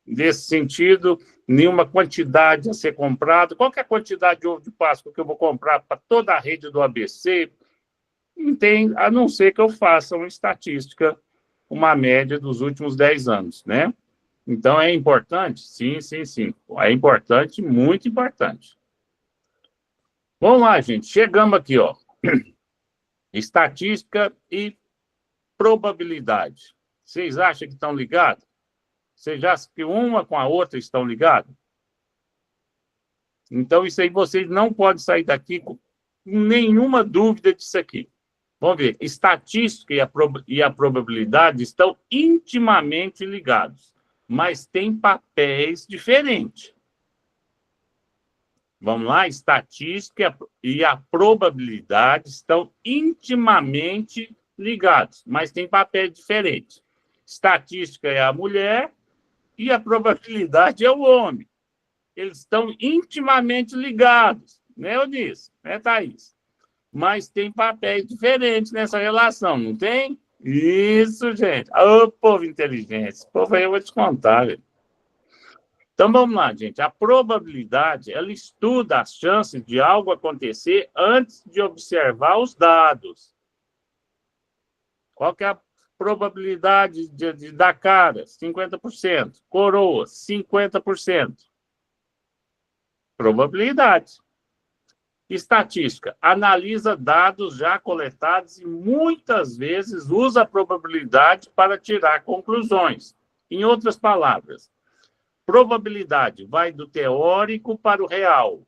nesse sentido, nenhuma quantidade a ser comprada. Qual que é a quantidade de ovo de Páscoa que eu vou comprar para toda a rede do ABC? Não tem, a não ser que eu faça uma estatística, uma média dos últimos 10 anos, né? Então, é importante? Sim. É importante, muito importante. Vamos lá, gente. Chegamos aqui, ó. Estatística e probabilidade. Vocês acham que estão ligados? Vocês acham que uma com a outra estão ligadas? Então, isso aí vocês não podem sair daqui com nenhuma dúvida disso aqui. Vamos ver, estatística e a probabilidade estão intimamente ligados, mas têm papéis diferentes. Vamos lá? Estatística e a probabilidade estão intimamente ligados, mas têm papéis diferentes. Estatística é a mulher e a probabilidade é o homem. Eles estão intimamente ligados, né, Eunice? Né, Thaís? Mas tem papéis diferentes nessa relação, não tem? Isso, gente. Ô, povo inteligente. Esse povo aí eu vou te contar, velho. Então, vamos lá, gente. A probabilidade, ela estuda as chances de algo acontecer antes de observar os dados. Qual que é a probabilidade de dar cara? 50%. Coroa, 50%. Probabilidade. Estatística. Analisa dados já coletados e muitas vezes usa a probabilidade para tirar conclusões. Em outras palavras, probabilidade vai do teórico para o real.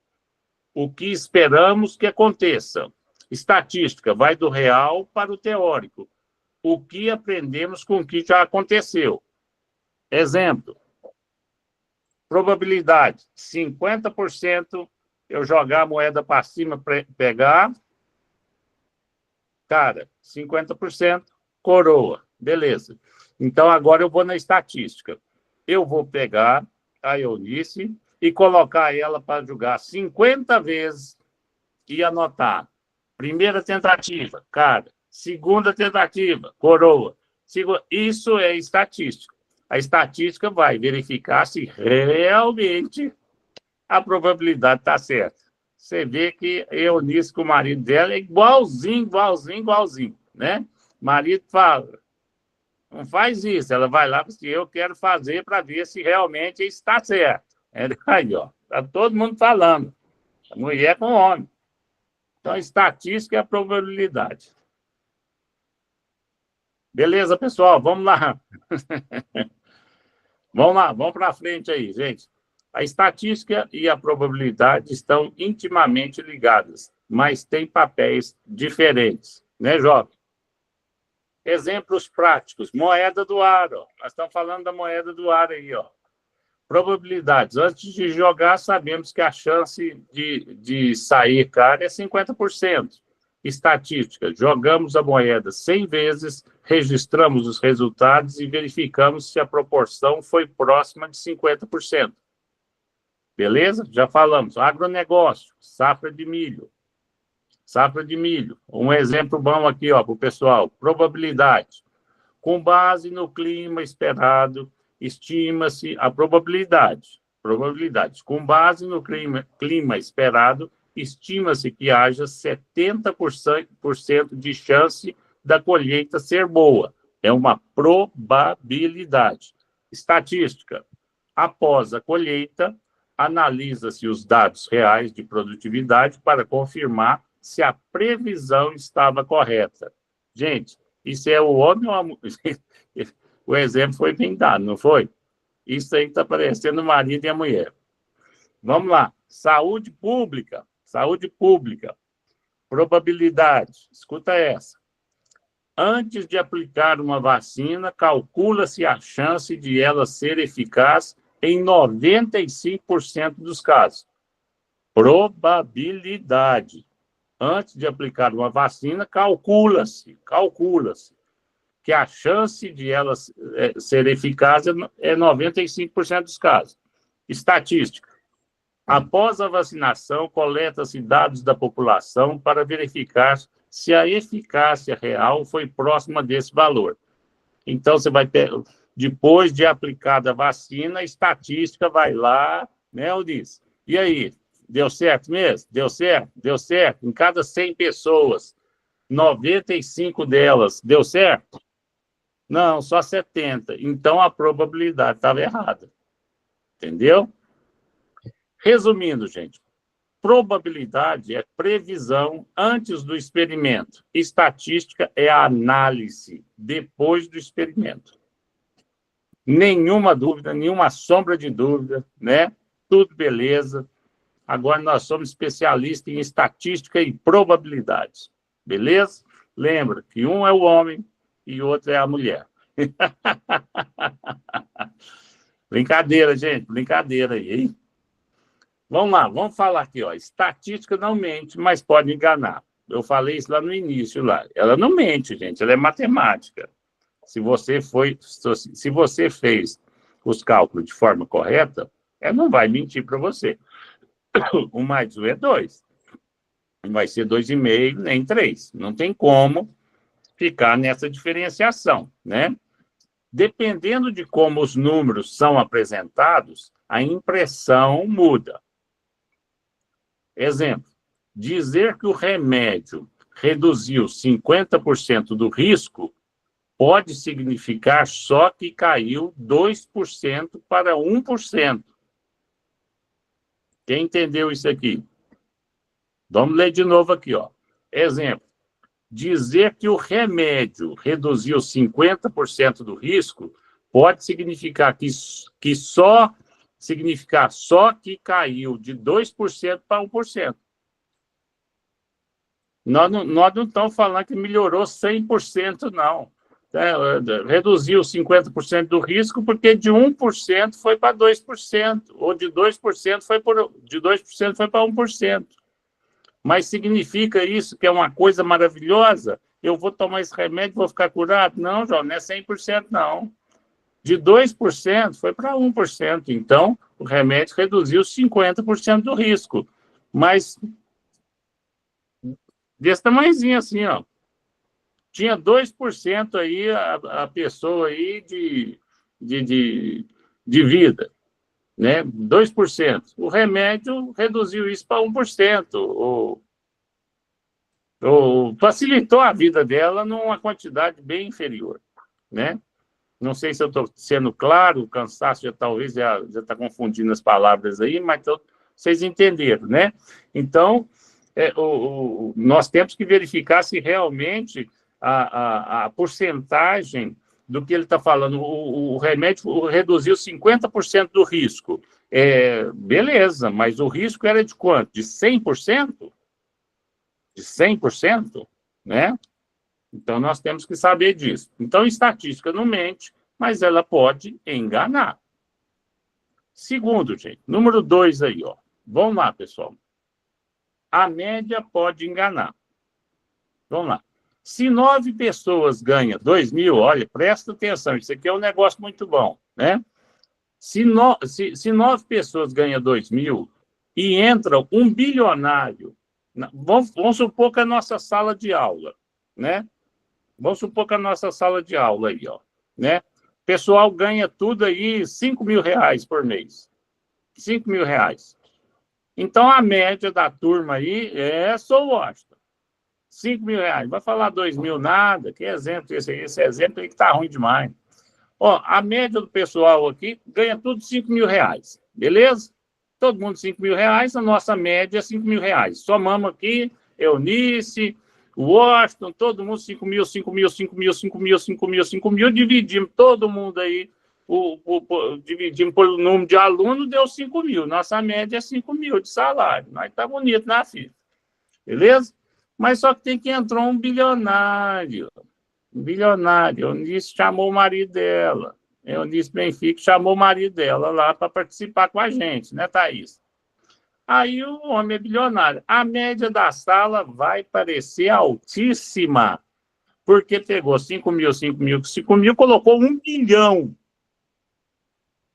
O que esperamos que aconteça. Estatística vai do real para o teórico. O que aprendemos com o que já aconteceu. Exemplo. Probabilidade, 50% eu jogar a moeda para cima, pegar. Cara, 50% coroa. Beleza. Então, agora eu vou na estatística. Eu vou pegar a Eunice e colocar ela para jogar 50 vezes e anotar. Primeira tentativa, cara. Segunda tentativa, coroa. Isso é estatística. A estatística vai verificar se realmente a probabilidade está certa. Você vê que Eunice com o marido dela é igualzinho, né? O marido fala, não faz isso. Ela vai lá e diz, eu quero fazer para ver se realmente está certo. Aí, ó, está todo mundo falando. A mulher com o homem. Então, a estatística é a probabilidade. Beleza, pessoal? Vamos lá. Vamos lá, vamos para frente aí, gente. A estatística e a probabilidade estão intimamente ligadas, mas têm papéis diferentes, né, jovem? Exemplos práticos. Moeda do ar, ó. Nós estamos falando da moeda do ar aí, ó. Probabilidades. Antes de jogar, sabemos que a chance de sair cara é 50%. Estatística. Jogamos a moeda 100 vezes, registramos os resultados e verificamos se a proporção foi próxima de 50%. Beleza? Já falamos. Agronegócio, safra de milho. Safra de milho. Um exemplo bom aqui, ó, para o pessoal. Probabilidade. Com base no clima esperado, estima-se a probabilidade. Probabilidade. Com base no clima esperado, estima-se que haja 70% de chance da colheita ser boa. É uma probabilidade. Estatística. Após a colheita, analisa-se os dados reais de produtividade para confirmar se a previsão estava correta. Gente, isso é o homem ou a mulher? O exemplo foi bem dado, não foi? Isso aí está parecendo o marido e a mulher. Vamos lá. Saúde pública. Saúde pública. Probabilidade. Escuta essa. Antes de aplicar uma vacina, calcula-se a chance de ela ser eficaz em 95% dos casos. Probabilidade. Antes de aplicar uma vacina, calcula-se que a chance de ela ser eficaz é 95% dos casos. Estatística. Após a vacinação, coleta-se dados da população para verificar se a eficácia real foi próxima desse valor. Então, você vai ter, depois de aplicada a vacina, a estatística vai lá, né, Eunice? E aí, deu certo mesmo? Deu certo? Deu certo. Em cada 100 pessoas, 95 delas, deu certo? Não, só 70. Então, a probabilidade estava errada. Entendeu? Resumindo, gente, probabilidade é previsão antes do experimento. Estatística é a análise depois do experimento. Nenhuma dúvida, nenhuma sombra de dúvida, né? Tudo beleza. Agora nós somos especialistas em estatística e probabilidades. Beleza? Lembra que um é o homem e o outro é a mulher. Brincadeira, gente. Brincadeira aí, hein? Vamos lá, vamos falar aqui, ó. Estatística não mente, mas pode enganar. Eu falei isso lá no início, lá. Ela não mente, gente, ela é matemática. Se você fez os cálculos de forma correta, ela não vai mentir para você. 1 mais 1 é 2. Não vai ser 2,5 nem 3. Não tem como ficar nessa diferenciação, né? Dependendo de como os números são apresentados, a impressão muda. Exemplo, dizer que o remédio reduziu 50% do risco pode significar só que caiu 2% para 1%. Quem entendeu isso aqui? Vamos ler de novo aqui, ó. Exemplo, dizer que o remédio reduziu 50% do risco pode significar só que caiu de 2% para 1%. Nós não estamos falando que melhorou 100%, não. Reduziu 50% do risco porque de 1% foi para 2%, ou de 2% foi para 1%. Mas significa isso que é uma coisa maravilhosa? Eu vou tomar esse remédio e vou ficar curado? Não, João, não é 100%, não. De 2% foi para 1%. Então, o remédio reduziu 50% do risco. Mas, desse tamanhozinho assim, ó. Tinha 2% aí a pessoa aí de vida, né? 2%. O remédio reduziu isso para 1%, ou facilitou a vida dela numa quantidade bem inferior, né? Não sei se eu estou sendo claro, o cansaço talvez já está confundindo as palavras aí, mas vocês entenderam, né? Então, nós temos que verificar se realmente a porcentagem do que ele está falando, o remédio reduziu 50% do risco. Beleza, mas o risco era de quanto? De 100%? De 100%? Né? Então, nós temos que saber disso. Então, estatística não mente, mas ela pode enganar. Segundo, gente, número 2 aí, ó. Vamos lá, pessoal. A média pode enganar. Vamos lá. Se 9 pessoas ganham 2.000, olha, presta atenção, isso aqui é um negócio muito bom, né? Se 9 pessoas ganham 2.000 e entra um bilionário, vamos supor que a nossa sala de aula, né? Vamos supor que a nossa sala de aula aí, ó, né? O pessoal ganha tudo aí R$5.000 por mês. R$5.000. Então, a média da turma aí sou Washington. R$5.000. Vai falar 2.000 nada? Que exemplo esse exemplo aí que tá ruim demais. Ó, a média do pessoal aqui ganha tudo R$5.000. Beleza? Todo mundo R$5.000, a nossa média é R$5.000. Somamos aqui, Eunice, Washington, todo mundo 5.000, 5.000, 5.000, 5.000, 5.000, 5.000, dividimos todo mundo aí, dividimos pelo número de alunos, deu 5.000. Nossa média é 5.000 de salário. Nós tá bonito na fila. Beleza? Mas só que tem que entrar um bilionário. Um bilionário. Eunice chamou o marido dela. Eunice Benfica chamou o marido dela lá para participar com a gente, né, Thaís? Aí o homem é bilionário. A média da sala vai parecer altíssima, porque pegou 5.000, 5.000, 5.000, colocou 1 bilhão.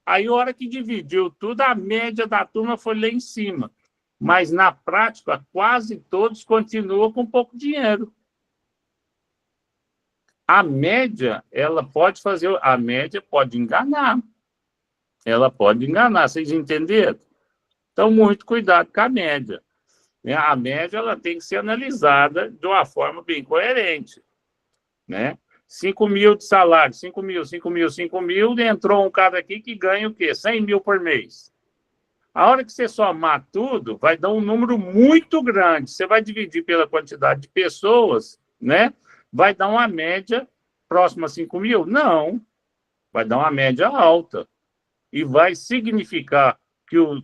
Aí, a hora que dividiu tudo, a média da turma foi lá em cima. Mas, na prática, quase todos continuam com pouco dinheiro. A média, a média pode enganar. Ela pode enganar, vocês entenderam? Então, muito cuidado com a média. A média ela tem que ser analisada de uma forma bem coerente. Né? 5.000 de salário, 5.000, 5.000, 5.000, entrou um cara aqui que ganha o quê? 100.000 por mês. A hora que você somar tudo, vai dar um número muito grande. Você vai dividir pela quantidade de pessoas, né? Vai dar uma média próxima a 5.000? Não. Vai dar uma média alta. E vai significar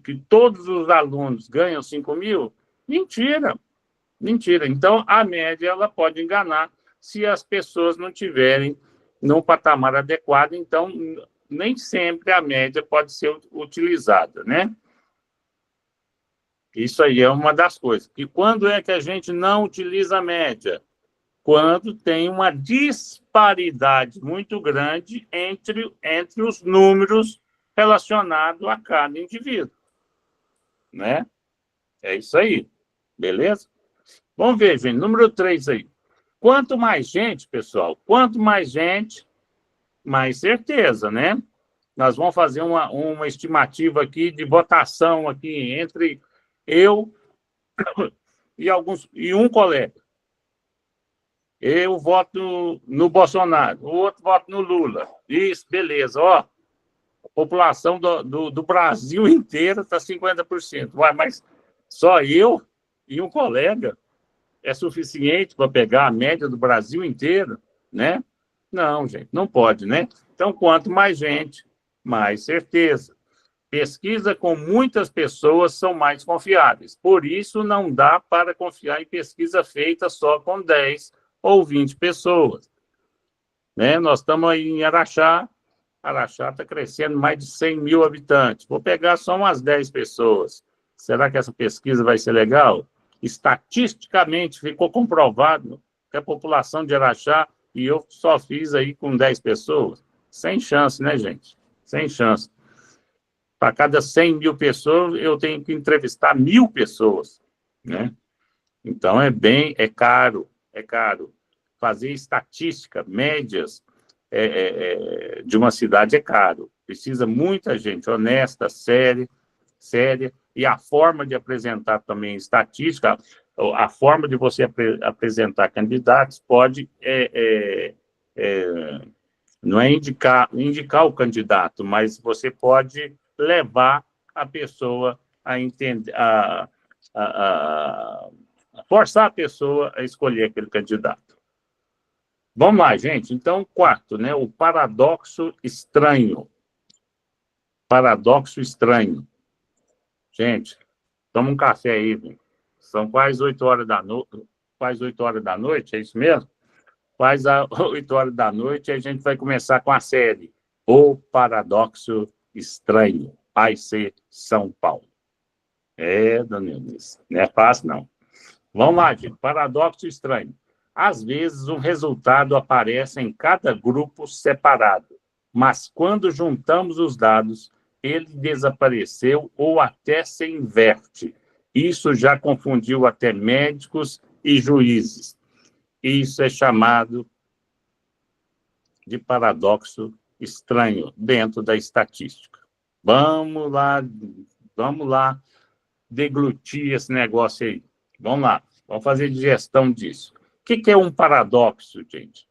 que todos os alunos ganham 5 mil? Mentira, mentira. Então, a média ela pode enganar se as pessoas não tiverem num patamar adequado. Então, nem sempre a média pode ser utilizada, né? Isso aí é uma das coisas. E quando é que a gente não utiliza a média? Quando tem uma disparidade muito grande entre os números relacionados a cada indivíduo, né? É isso aí, beleza? Vamos ver, gente, número 3 aí. Quanto mais gente, pessoal, quanto mais gente, mais certeza, né? Nós vamos fazer uma estimativa aqui de votação aqui entre eu e um colega. Eu voto no Bolsonaro, o outro vota no Lula. Isso, beleza. Ó, a população do Brasil inteiro está 50%. Uai, mas só eu e um colega é suficiente para pegar a média do Brasil inteiro, né? Não, gente, não pode, né? Então, quanto mais gente, mais certeza. Pesquisa com muitas pessoas são mais confiáveis. Por isso, não dá para confiar em pesquisa feita só com 10 ou 20 pessoas. Né? Nós estamos aí em Araxá. Araxá está crescendo mais de 100 mil habitantes. Vou pegar só umas 10 pessoas. Será que essa pesquisa vai ser legal? Estatisticamente, ficou comprovado que a população de Araxá, e eu só fiz aí com 10 pessoas. Sem chance, né, gente? Sem chance. Para cada 100 mil pessoas, eu tenho que entrevistar 1.000 pessoas, né? Então, é caro, é caro. Fazer estatística, médias de uma cidade é caro. Precisa muita gente honesta, séria, e a forma de apresentar também estatística, a forma de você apresentar candidatos pode não é indicar o candidato, mas você pode levar a pessoa a entender, forçar a pessoa a escolher aquele candidato. Vamos lá, gente. Então, quarto, né? O paradoxo estranho. Paradoxo estranho. Gente, toma um café aí, viu? São quase 8 horas da noite. Quase 8 horas da noite, é isso mesmo? Quase às 8 horas da noite, a gente vai começar com a série O Paradoxo Estranho, AIC São Paulo. Dona Eunice, não é fácil, não. Vamos lá, gente. Paradoxo estranho. Às vezes, um resultado aparece em cada grupo separado, mas quando juntamos os dados, ele desapareceu ou até se inverte. Isso já confundiu até médicos e juízes. Isso é chamado de paradoxo estranho dentro da estatística. Vamos lá deglutir esse negócio aí. Vamos lá, vamos fazer digestão disso. O que é um paradoxo, gente?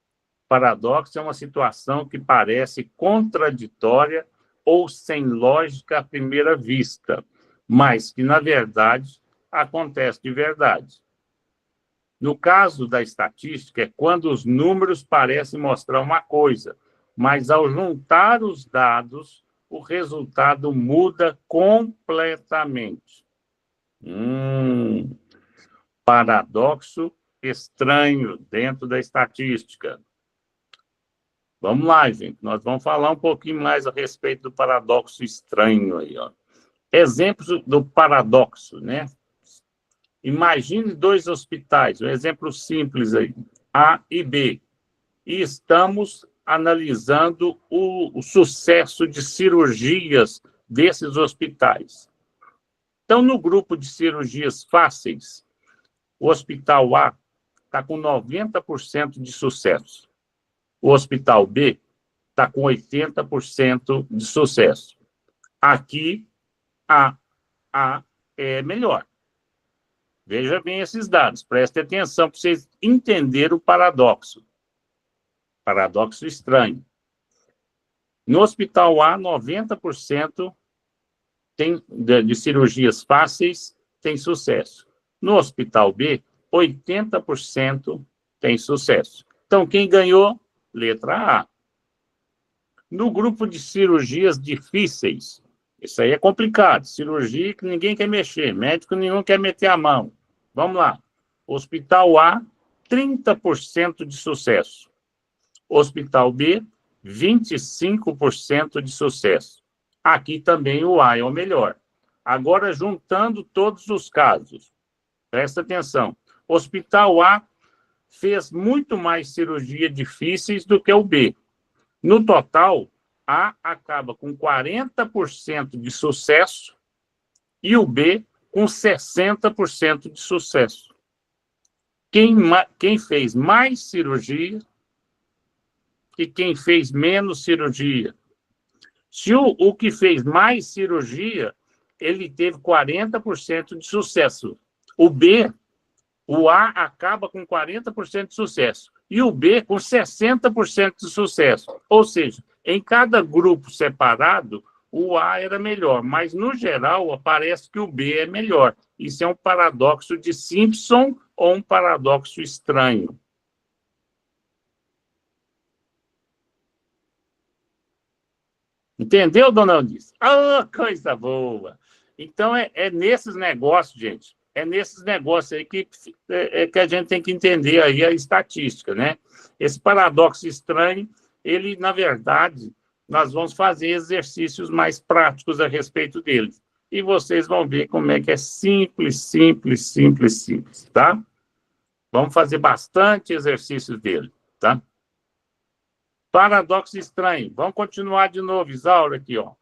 Paradoxo é uma situação que parece contraditória ou sem lógica à primeira vista, mas que, na verdade, acontece de verdade. No caso da estatística, é quando os números parecem mostrar uma coisa, mas ao juntar os dados, o resultado muda completamente. Paradoxo estranho dentro da estatística. Vamos lá, gente. Nós vamos falar um pouquinho mais a respeito do paradoxo estranho aí, ó. Exemplos do paradoxo, né? Imagine 2 hospitais, um exemplo simples aí, A e B, e estamos analisando o sucesso de cirurgias desses hospitais. Então, no grupo de cirurgias fáceis, o Hospital A está com 90% de sucesso. O Hospital B está com 80% de sucesso. Aqui, A é melhor. Veja bem esses dados, preste atenção para vocês entenderem o paradoxo. Paradoxo estranho. No Hospital A, 90% de cirurgias fáceis tem sucesso. No Hospital B, 80% tem sucesso. Então, quem ganhou? Letra A. No grupo de cirurgias difíceis, Isso aí é complicado. Cirurgia que ninguém quer mexer, médico nenhum quer meter a mão. Vamos lá. Hospital A, 30% de sucesso. Hospital B, 25% de sucesso. Aqui também o A é o melhor. Agora, juntando todos os casos, presta atenção. Hospital A fez muito mais cirurgia difíceis do que o B. No total, A acaba com 40% de sucesso e o B com 60% de sucesso. Quem fez mais cirurgia e quem fez menos cirurgia? Se o que fez mais cirurgia, ele teve 40% de sucesso. O A acaba com 40% de sucesso e o B com 60% de sucesso. Ou seja, em cada grupo separado, o A era melhor, mas, no geral, parece que o B é melhor. Isso é um paradoxo de Simpson ou um paradoxo estranho? Entendeu, dona Eunice? Ah, coisa boa! Então, é nesses negócios, gente, é nesses negócios aí que a gente tem que entender aí a estatística, né? Esse paradoxo estranho, ele, na verdade, nós vamos fazer exercícios mais práticos a respeito dele. E vocês vão ver como é que é simples, simples, simples, simples, tá? Vamos fazer bastante exercícios dele, tá? Paradoxo estranho. Vamos continuar de novo, Isaura, aqui, ó.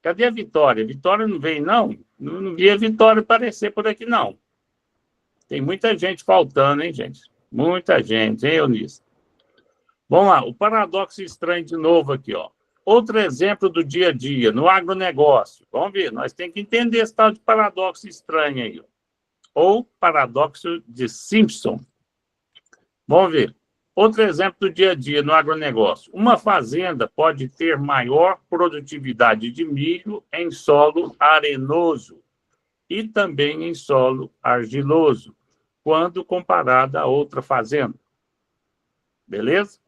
Cadê a Vitória? Vitória não veio, não? Não vi a Vitória aparecer por aqui, não. Tem muita gente faltando, hein, gente? Muita gente, hein, Eunice? Vamos lá, o paradoxo estranho de novo aqui, ó. Outro exemplo do dia a dia, no agronegócio. Vamos ver, nós temos que entender esse tal de paradoxo estranho aí, ó. Ou paradoxo de Simpson. Vamos ver. Outro exemplo do dia a dia no agronegócio. Uma fazenda pode ter maior produtividade de milho em solo arenoso e também em solo argiloso, quando comparada a outra fazenda. Beleza?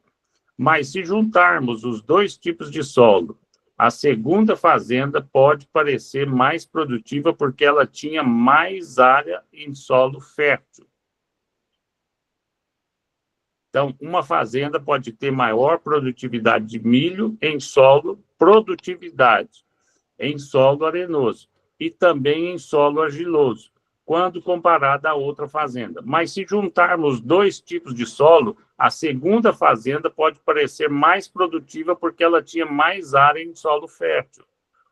Mas se juntarmos os dois tipos de solo, a segunda fazenda pode parecer mais produtiva porque ela tinha mais área em solo fértil. Então, uma fazenda pode ter maior produtividade de milho em solo arenoso e também em solo argiloso, quando comparada a outra fazenda. Mas se juntarmos dois tipos de solo, a segunda fazenda pode parecer mais produtiva porque ela tinha mais área em solo fértil.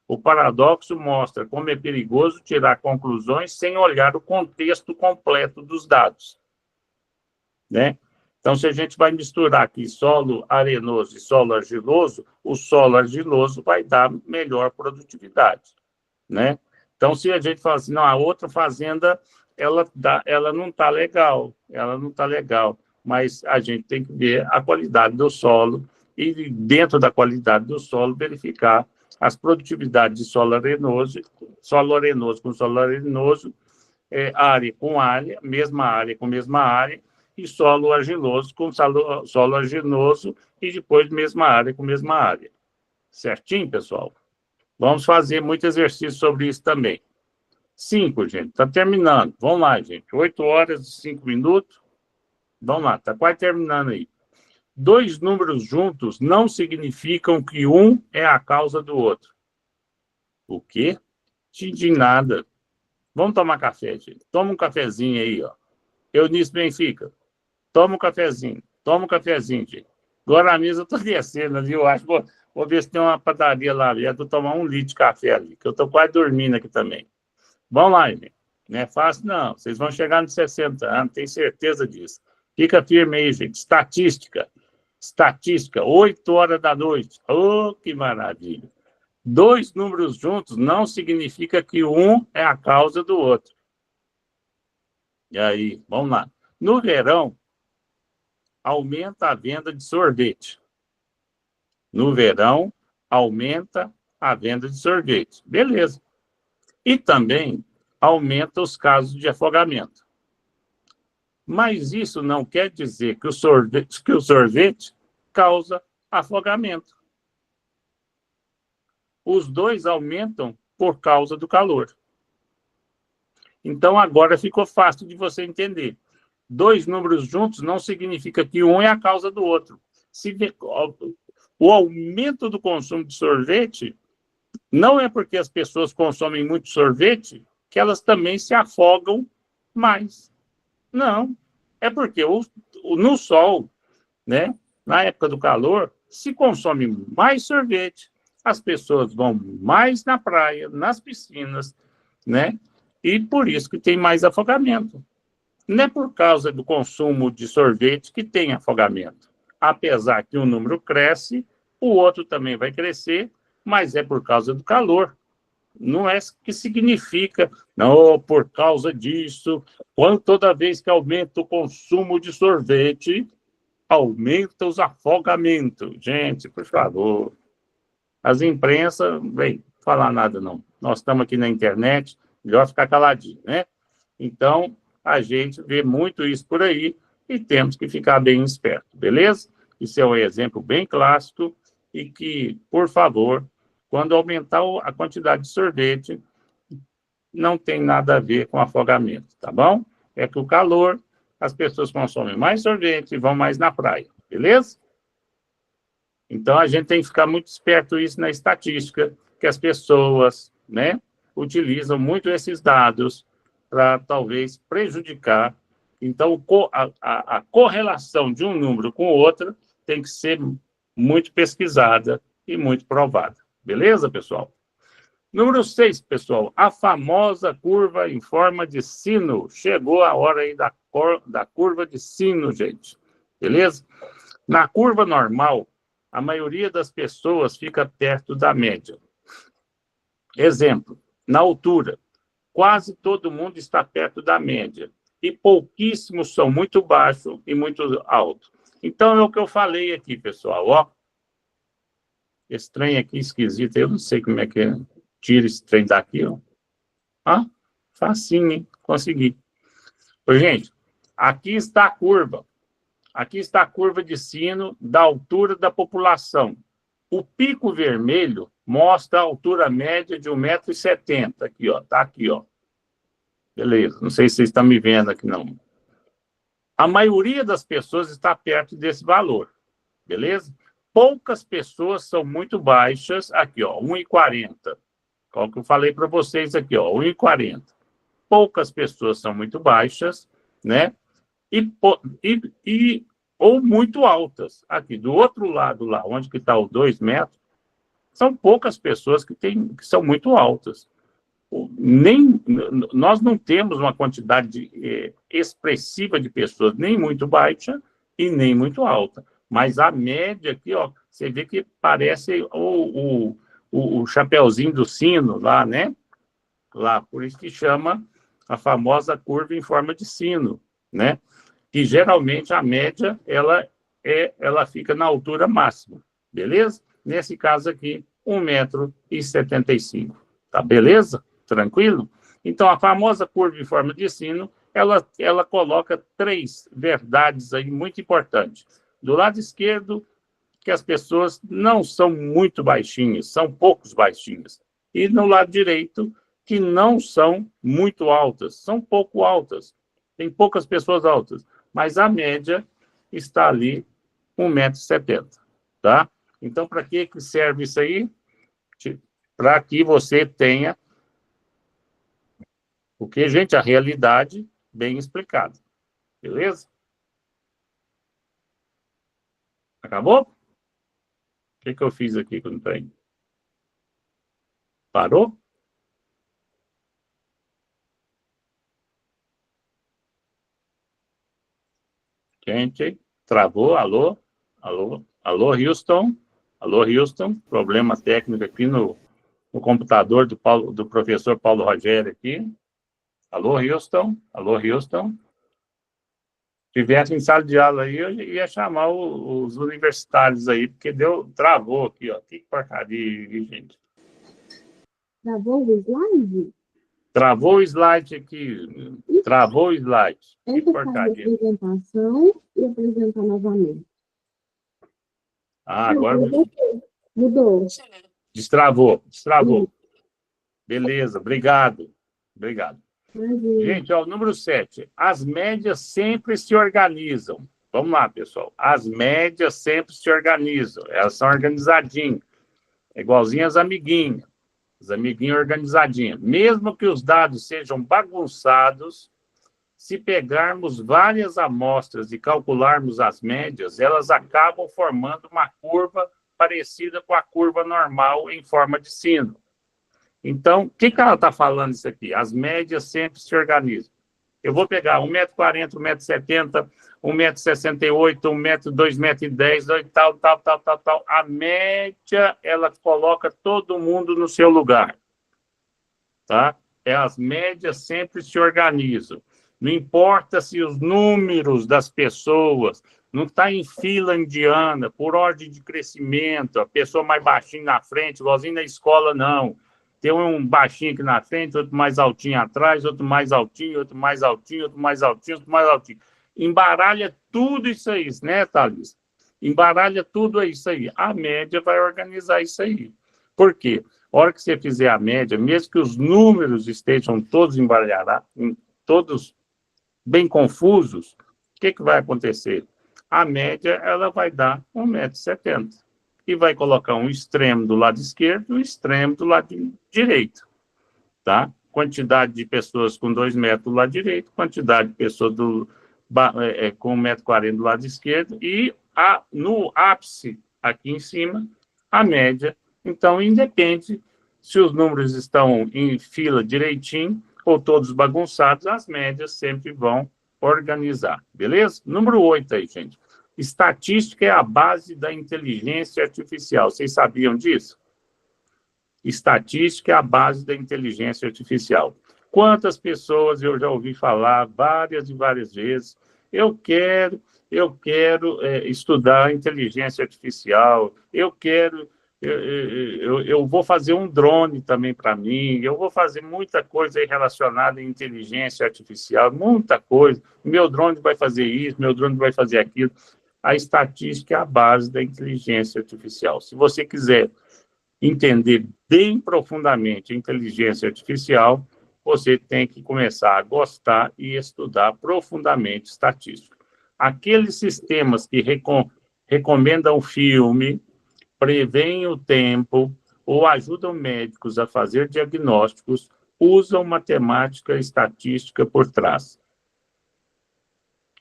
O paradoxo mostra como é perigoso tirar conclusões sem olhar o contexto completo dos dados, né? Então, se a gente vai misturar aqui solo arenoso e solo argiloso, o solo argiloso vai dar melhor produtividade, né? Então, se a gente fala assim, não, a outra fazenda, ela não está legal, mas a gente tem que ver a qualidade do solo e, dentro da qualidade do solo, verificar as produtividades de solo arenoso com solo arenoso, área com área, mesma área com mesma área, e solo argiloso com solo arginoso, e depois mesma área com mesma área. Certinho, pessoal? Vamos fazer muito exercício sobre isso também. 5, gente. Está terminando. Vamos lá, gente. 8 horas e 5 minutos. Vamos lá. Está quase terminando aí. Dois números juntos não significam que um é a causa do outro. O quê? De nada. Vamos tomar café, gente. Toma um cafezinho aí, ó. Eunice Benfica. Toma um cafezinho, gente. Agora a mesa eu estou descendo ali, eu acho. Vou ver se tem uma padaria lá ali. Eu vou tomar 1 litro de café ali, que eu estou quase dormindo aqui também. Vamos lá, gente. Não é fácil, não. Vocês vão chegar nos 60 anos, tenho certeza disso. Fica firme aí, gente. Estatística, 8 horas da noite. Oh, que maravilha. Dois números juntos não significa que um é a causa do outro. E aí, vamos lá. No verão, aumenta a venda de sorvete. No verão, aumenta a venda de sorvete. Beleza. E também aumenta os casos de afogamento. Mas isso não quer dizer que o sorvete causa afogamento. os dois aumentam por causa do calor. Então, agora ficou fácil de você entender. Dois números juntos não significa que um é a causa do outro. O aumento do consumo de sorvete não é porque as pessoas consomem muito sorvete que elas também se afogam mais. Não. É porque no sol, né, na época do calor, se consome mais sorvete, as pessoas vão mais na praia, nas piscinas, né? E por isso que tem mais afogamento. Não é por causa do consumo de sorvete que tem afogamento. Apesar que um número cresce, o outro também vai crescer, mas é por causa do calor. Não é que significa, não, por causa disso, toda vez que aumenta o consumo de sorvete, aumenta os afogamentos. Gente, por favor. As imprensas, bem, falar nada não. Nós estamos aqui na internet, melhor ficar caladinho, né? Então, a gente vê muito isso por aí e temos que ficar bem esperto, beleza? Isso é um exemplo bem clássico e que, por favor, quando aumentar a quantidade de sorvete, não tem nada a ver com afogamento, tá bom? É que o calor, as pessoas consomem mais sorvete e vão mais na praia, beleza? Então, a gente tem que ficar muito esperto isso na estatística, que as pessoas, né, utilizam muito esses dados para, talvez, prejudicar. Então, a correlação de um número com o outro tem que ser muito pesquisada e muito provada. Beleza, pessoal? Número 6, pessoal, a famosa curva em forma de sino. Chegou a hora aí da curva de sino, gente. Beleza? Na curva normal, a maioria das pessoas fica perto da média. Exemplo, na altura, quase todo mundo está perto da média. E pouquíssimos são muito baixos e muito altos. Então, é o que eu falei aqui, pessoal. Ó, esse trem aqui esquisito, eu não sei como é que tira esse trem daqui. Ó. Ah, facinho, hein? Consegui. Ô, gente, aqui está a curva. Aqui está a curva de sino da altura da população. O pico vermelho mostra a altura média de 1,70 m. Aqui, ó. Tá aqui, ó. Beleza. Não sei se vocês estão me vendo aqui, não. A maioria das pessoas está perto desse valor. Beleza? Poucas pessoas são muito baixas. Aqui, ó. 1,40 m. Qual que eu falei para vocês aqui, ó. 1,40 m. Poucas pessoas são muito baixas, né? Ou muito altas. Aqui, do outro lado, lá, onde que está os 2 metros, são poucas pessoas que são muito altas. Nós não temos uma quantidade expressiva de pessoas, nem muito baixa e nem muito alta. Mas a média aqui, ó, você vê que parece o chapeuzinho do sino lá, né? Lá, por isso que chama a famosa curva em forma de sino, né? Que geralmente a média ela fica na altura máxima, beleza? Nesse caso aqui, 1,75 m, tá beleza? Tranquilo? Então, a famosa curva em forma de sino, ela coloca 3 verdades aí muito importantes. Do lado esquerdo, que as pessoas não são muito baixinhas, são poucos baixinhos. E no lado direito, que não são muito altas, são pouco altas. Tem poucas pessoas altas, mas a média está ali 1,70 m, tá? Então, para que serve isso aí? Para que você tenha o que, gente? A realidade bem explicada. Beleza? Acabou? O que eu fiz aqui com o trem? Parou? Gente, travou? Alô? Alô? Alô, Houston? Alô, Houston? Problema técnico aqui no computador do professor Paulo Rogério aqui. Alô, Houston? Alô, Houston? Se tivesse em sala de aula aí, eu ia chamar os universitários aí, porque travou aqui, ó. Que porcaria, gente.
Travou o slide?
Travou o slide aqui. Travou o slide. Que porcaria.
Apresentação e apresentar novamente.
Ah, agora...
Mudou.
Destravou. Beleza, obrigado. Obrigado.
Imagina.
Gente, ó, número 7. As médias sempre se organizam. Vamos lá, pessoal. As médias sempre se organizam. Elas são organizadinhas. É igualzinho as amiguinhas. As amiguinhas organizadinhas. Mesmo que os dados sejam bagunçados, se pegarmos várias amostras e calcularmos as médias, elas acabam formando uma curva parecida com a curva normal em forma de sino. Então, o que ela está falando isso aqui? As médias sempre se organizam. Eu vou pegar 1,40 m, 1,70 m, 1,68 m, 1,00 m, 2,10 m, tal. A média, ela coloca todo mundo no seu lugar. Tá? As médias sempre se organizam. Não importa se os números das pessoas não estão em fila indiana, por ordem de crescimento, a pessoa mais baixinha na frente, igualzinho na escola, não. Tem um baixinho aqui na frente, outro mais altinho atrás, outro mais altinho, outro mais altinho, outro mais altinho, outro mais altinho. Embaralha tudo isso aí, né, Thalys? Embaralha tudo isso aí. A média vai organizar isso aí. Por quê? A hora que você fizer a média, mesmo que os números estejam todos embaralhados, todos bem confusos, o que vai acontecer? A média, ela vai dar 1,70 m. E vai colocar um extremo do lado esquerdo e um extremo do lado direito. Tá? Quantidade de pessoas com 2 metros do lado direito, quantidade de pessoas com 1,40 m do lado esquerdo e no ápice, aqui em cima, a média. Então, independe se os números estão em fila direitinho ou todos bagunçados, as médias sempre vão organizar. Beleza? Número 8 aí, gente. Estatística é a base da inteligência artificial. Vocês sabiam disso? Estatística é a base da inteligência artificial. Quantas pessoas eu já ouvi falar várias e várias vezes, eu quero estudar inteligência artificial, eu vou fazer um drone também para mim, eu vou fazer muita coisa aí relacionada à inteligência artificial, muita coisa. Meu drone vai fazer isso, meu drone vai fazer aquilo. A estatística é a base da inteligência artificial. Se você quiser entender bem profundamente a inteligência artificial, você tem que começar a gostar e estudar profundamente estatística. Aqueles sistemas que recomendam filme, preveem o tempo ou ajudam médicos a fazer diagnósticos, usam matemática e estatística por trás.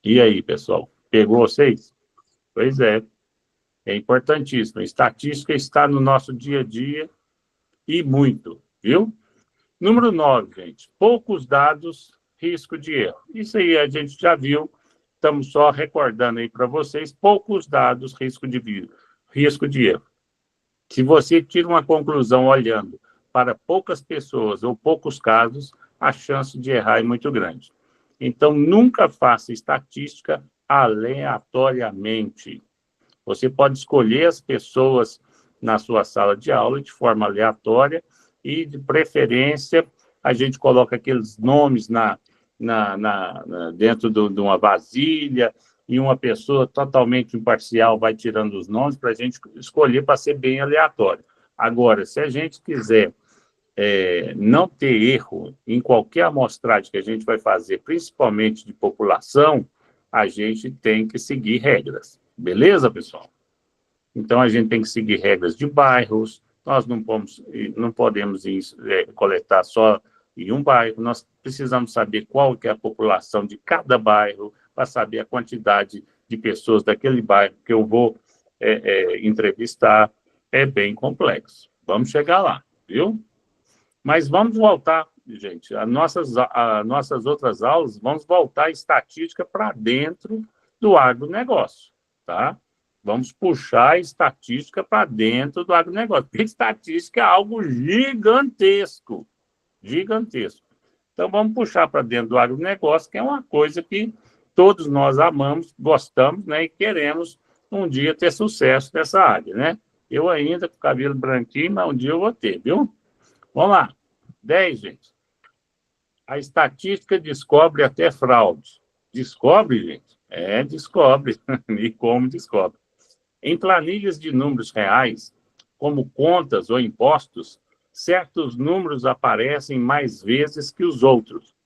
E aí, pessoal? Pegou vocês? Pois é. É importantíssimo. A estatística está no nosso dia a dia e muito, viu? Número 9, gente. Poucos dados, risco de erro. Isso aí a gente já viu. Estamos só recordando aí para vocês. Poucos dados, risco de erro. Se você tira uma conclusão olhando para poucas pessoas ou poucos casos, a chance de errar é muito grande. Então, nunca faça estatística aleatoriamente. Você pode escolher as pessoas na sua sala de aula de forma aleatória e, de preferência, a gente coloca aqueles nomes dentro de uma vasilha e uma pessoa totalmente imparcial vai tirando os nomes para a gente escolher para ser bem aleatório. Agora, se a gente quiser não ter erro em qualquer amostragem que a gente vai fazer, principalmente de população, a gente tem que seguir regras. Beleza, pessoal? Então, a gente tem que seguir regras de bairros, nós não podemos coletar só em um bairro, nós precisamos saber qual que é a população de cada bairro, para saber a quantidade de pessoas daquele bairro que eu vou entrevistar. É bem complexo. Vamos chegar lá, viu? Mas vamos voltar, gente, as nossas outras aulas, vamos voltar a estatística para dentro do agronegócio, tá? Vamos puxar a estatística para dentro do agronegócio, porque estatística é algo gigantesco, gigantesco. Então, vamos puxar para dentro do agronegócio, que é uma coisa que todos nós amamos, gostamos, né, e queremos um dia ter sucesso nessa área, né? Eu ainda com cabelo branquinho, mas um dia eu vou ter, viu? Vamos lá. 10, gente. A estatística descobre até fraudes. Descobre, gente? Descobre. E como descobre? Em planilhas de números reais, como contas ou impostos, certos números aparecem mais vezes que os outros.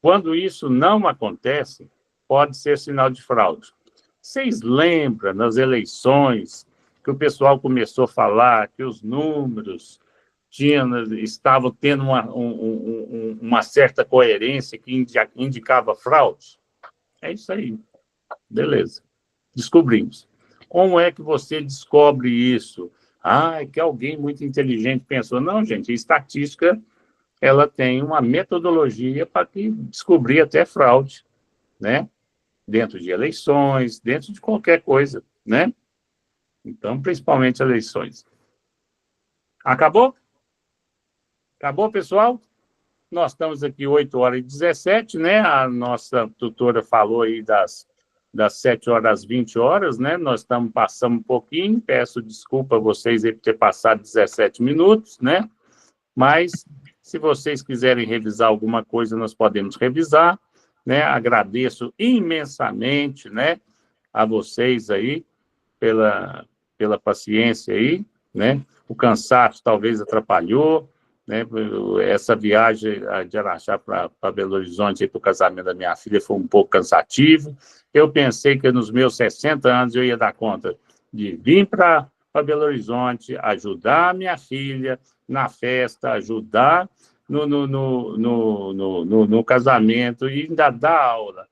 Quando isso não acontece, pode ser sinal de fraude. Vocês lembram, nas eleições, que o pessoal começou a falar que os números estavam tendo uma certa coerência que indicava fraude? É isso aí. Beleza. Descobrimos. Como é que você descobre isso? É que alguém muito inteligente pensou. Não, gente, a estatística ela tem uma metodologia para descobrir até fraude, né? Dentro de eleições, dentro de qualquer coisa, né? Então, principalmente eleições. Acabou? Acabou, pessoal? Nós estamos aqui 8h17, né? A nossa tutora falou aí das 7h às 20h, né? Nós passamos um pouquinho, peço desculpa a vocês aí por ter passado 17 minutos, né? Mas, se vocês quiserem revisar alguma coisa, nós podemos revisar, né? Agradeço imensamente, né? A vocês aí, pela paciência aí, né? O cansaço talvez atrapalhou, né? Essa viagem de Araxá para Belo Horizonte para o casamento da minha filha foi um pouco cansativo. Eu pensei que nos meus 60 anos eu ia dar conta de vir para Belo Horizonte, ajudar a minha filha na festa, ajudar no casamento e ainda dar aula.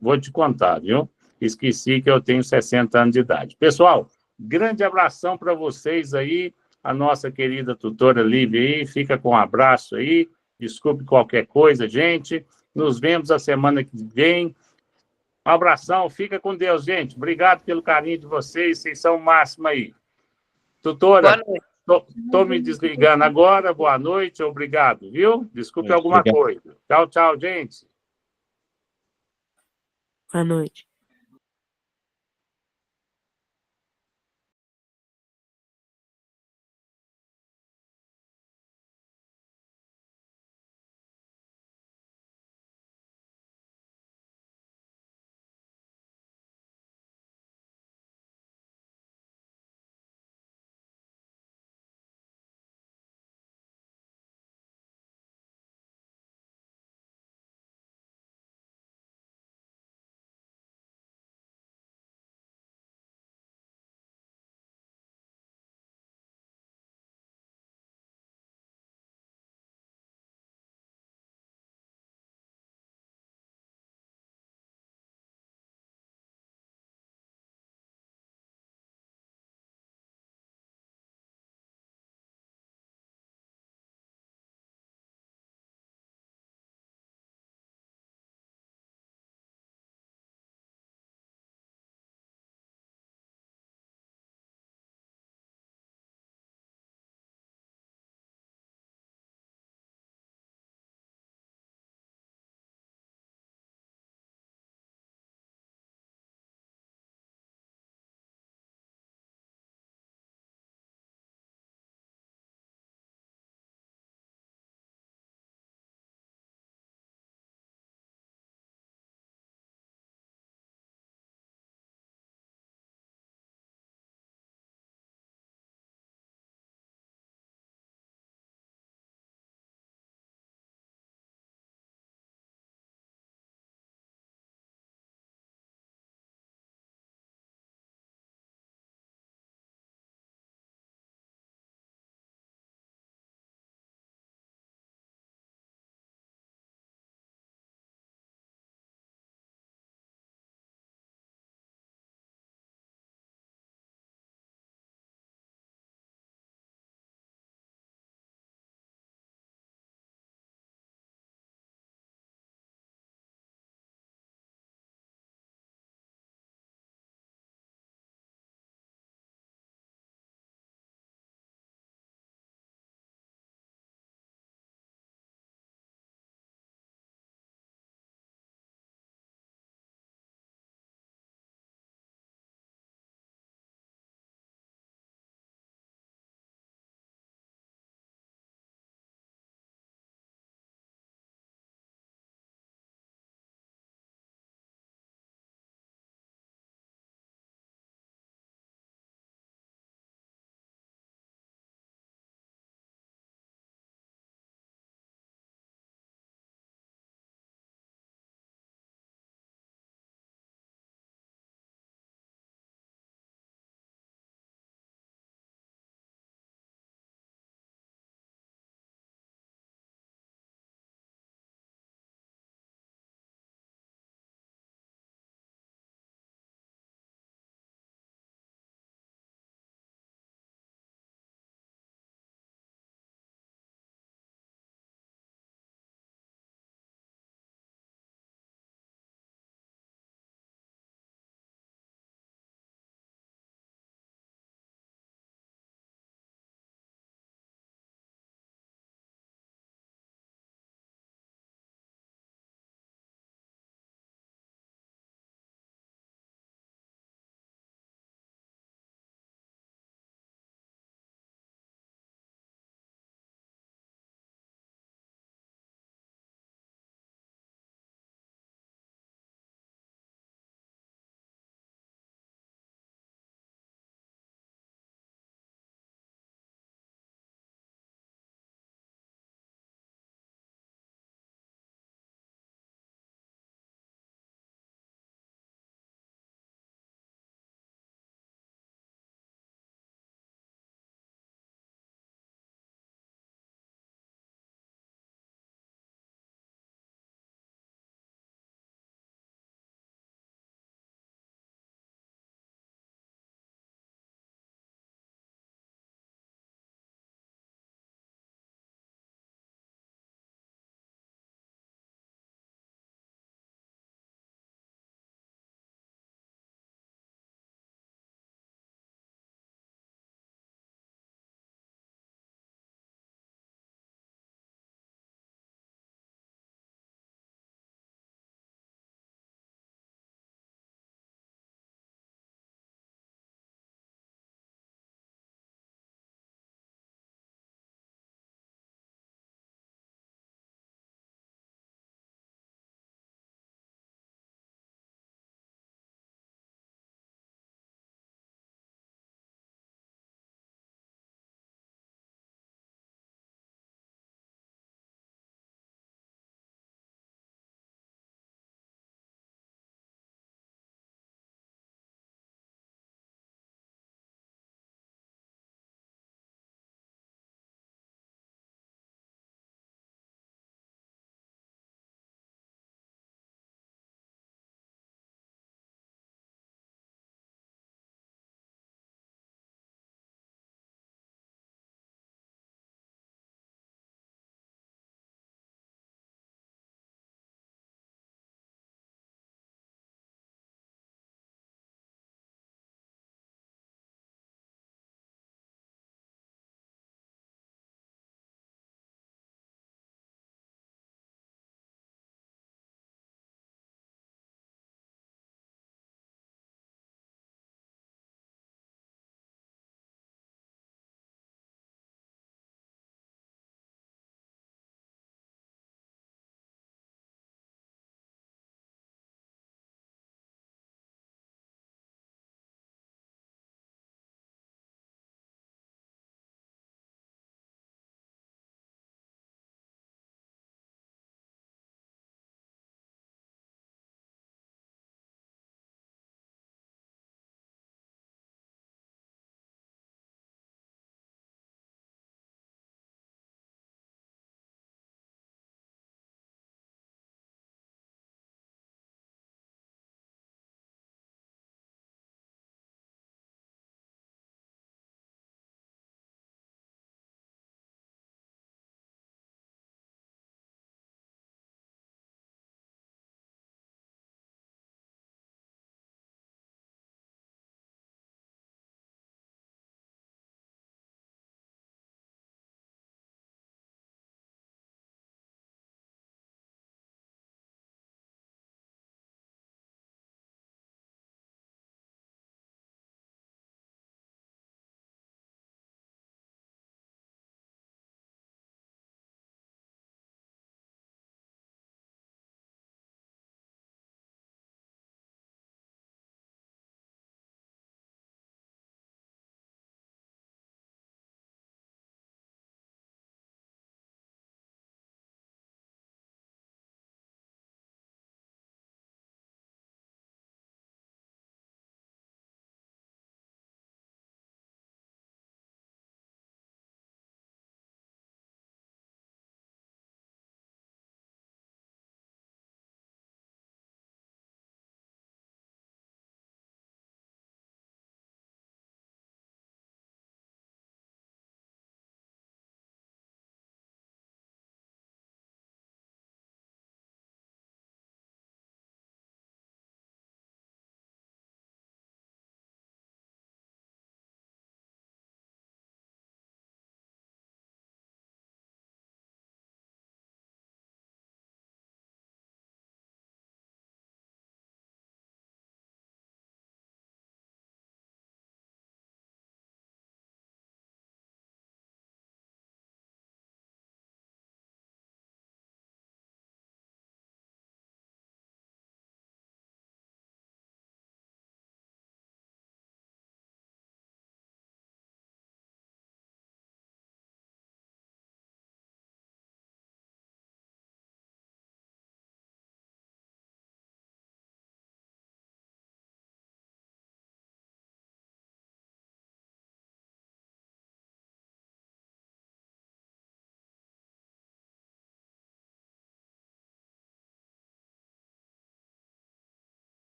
Vou te contar, viu? Esqueci que eu tenho 60 anos de idade. Pessoal, grande abração para vocês aí. A nossa querida tutora Lívia aí, fica com um abraço aí. Desculpe qualquer coisa, gente. Nos vemos a semana que vem. Um abração, fica com Deus, gente. Obrigado pelo carinho de vocês, vocês são o máximo aí. Tutora, estou me desligando agora. Boa noite, obrigado, viu? Desculpe alguma coisa. Tchau, tchau, gente.
Boa noite.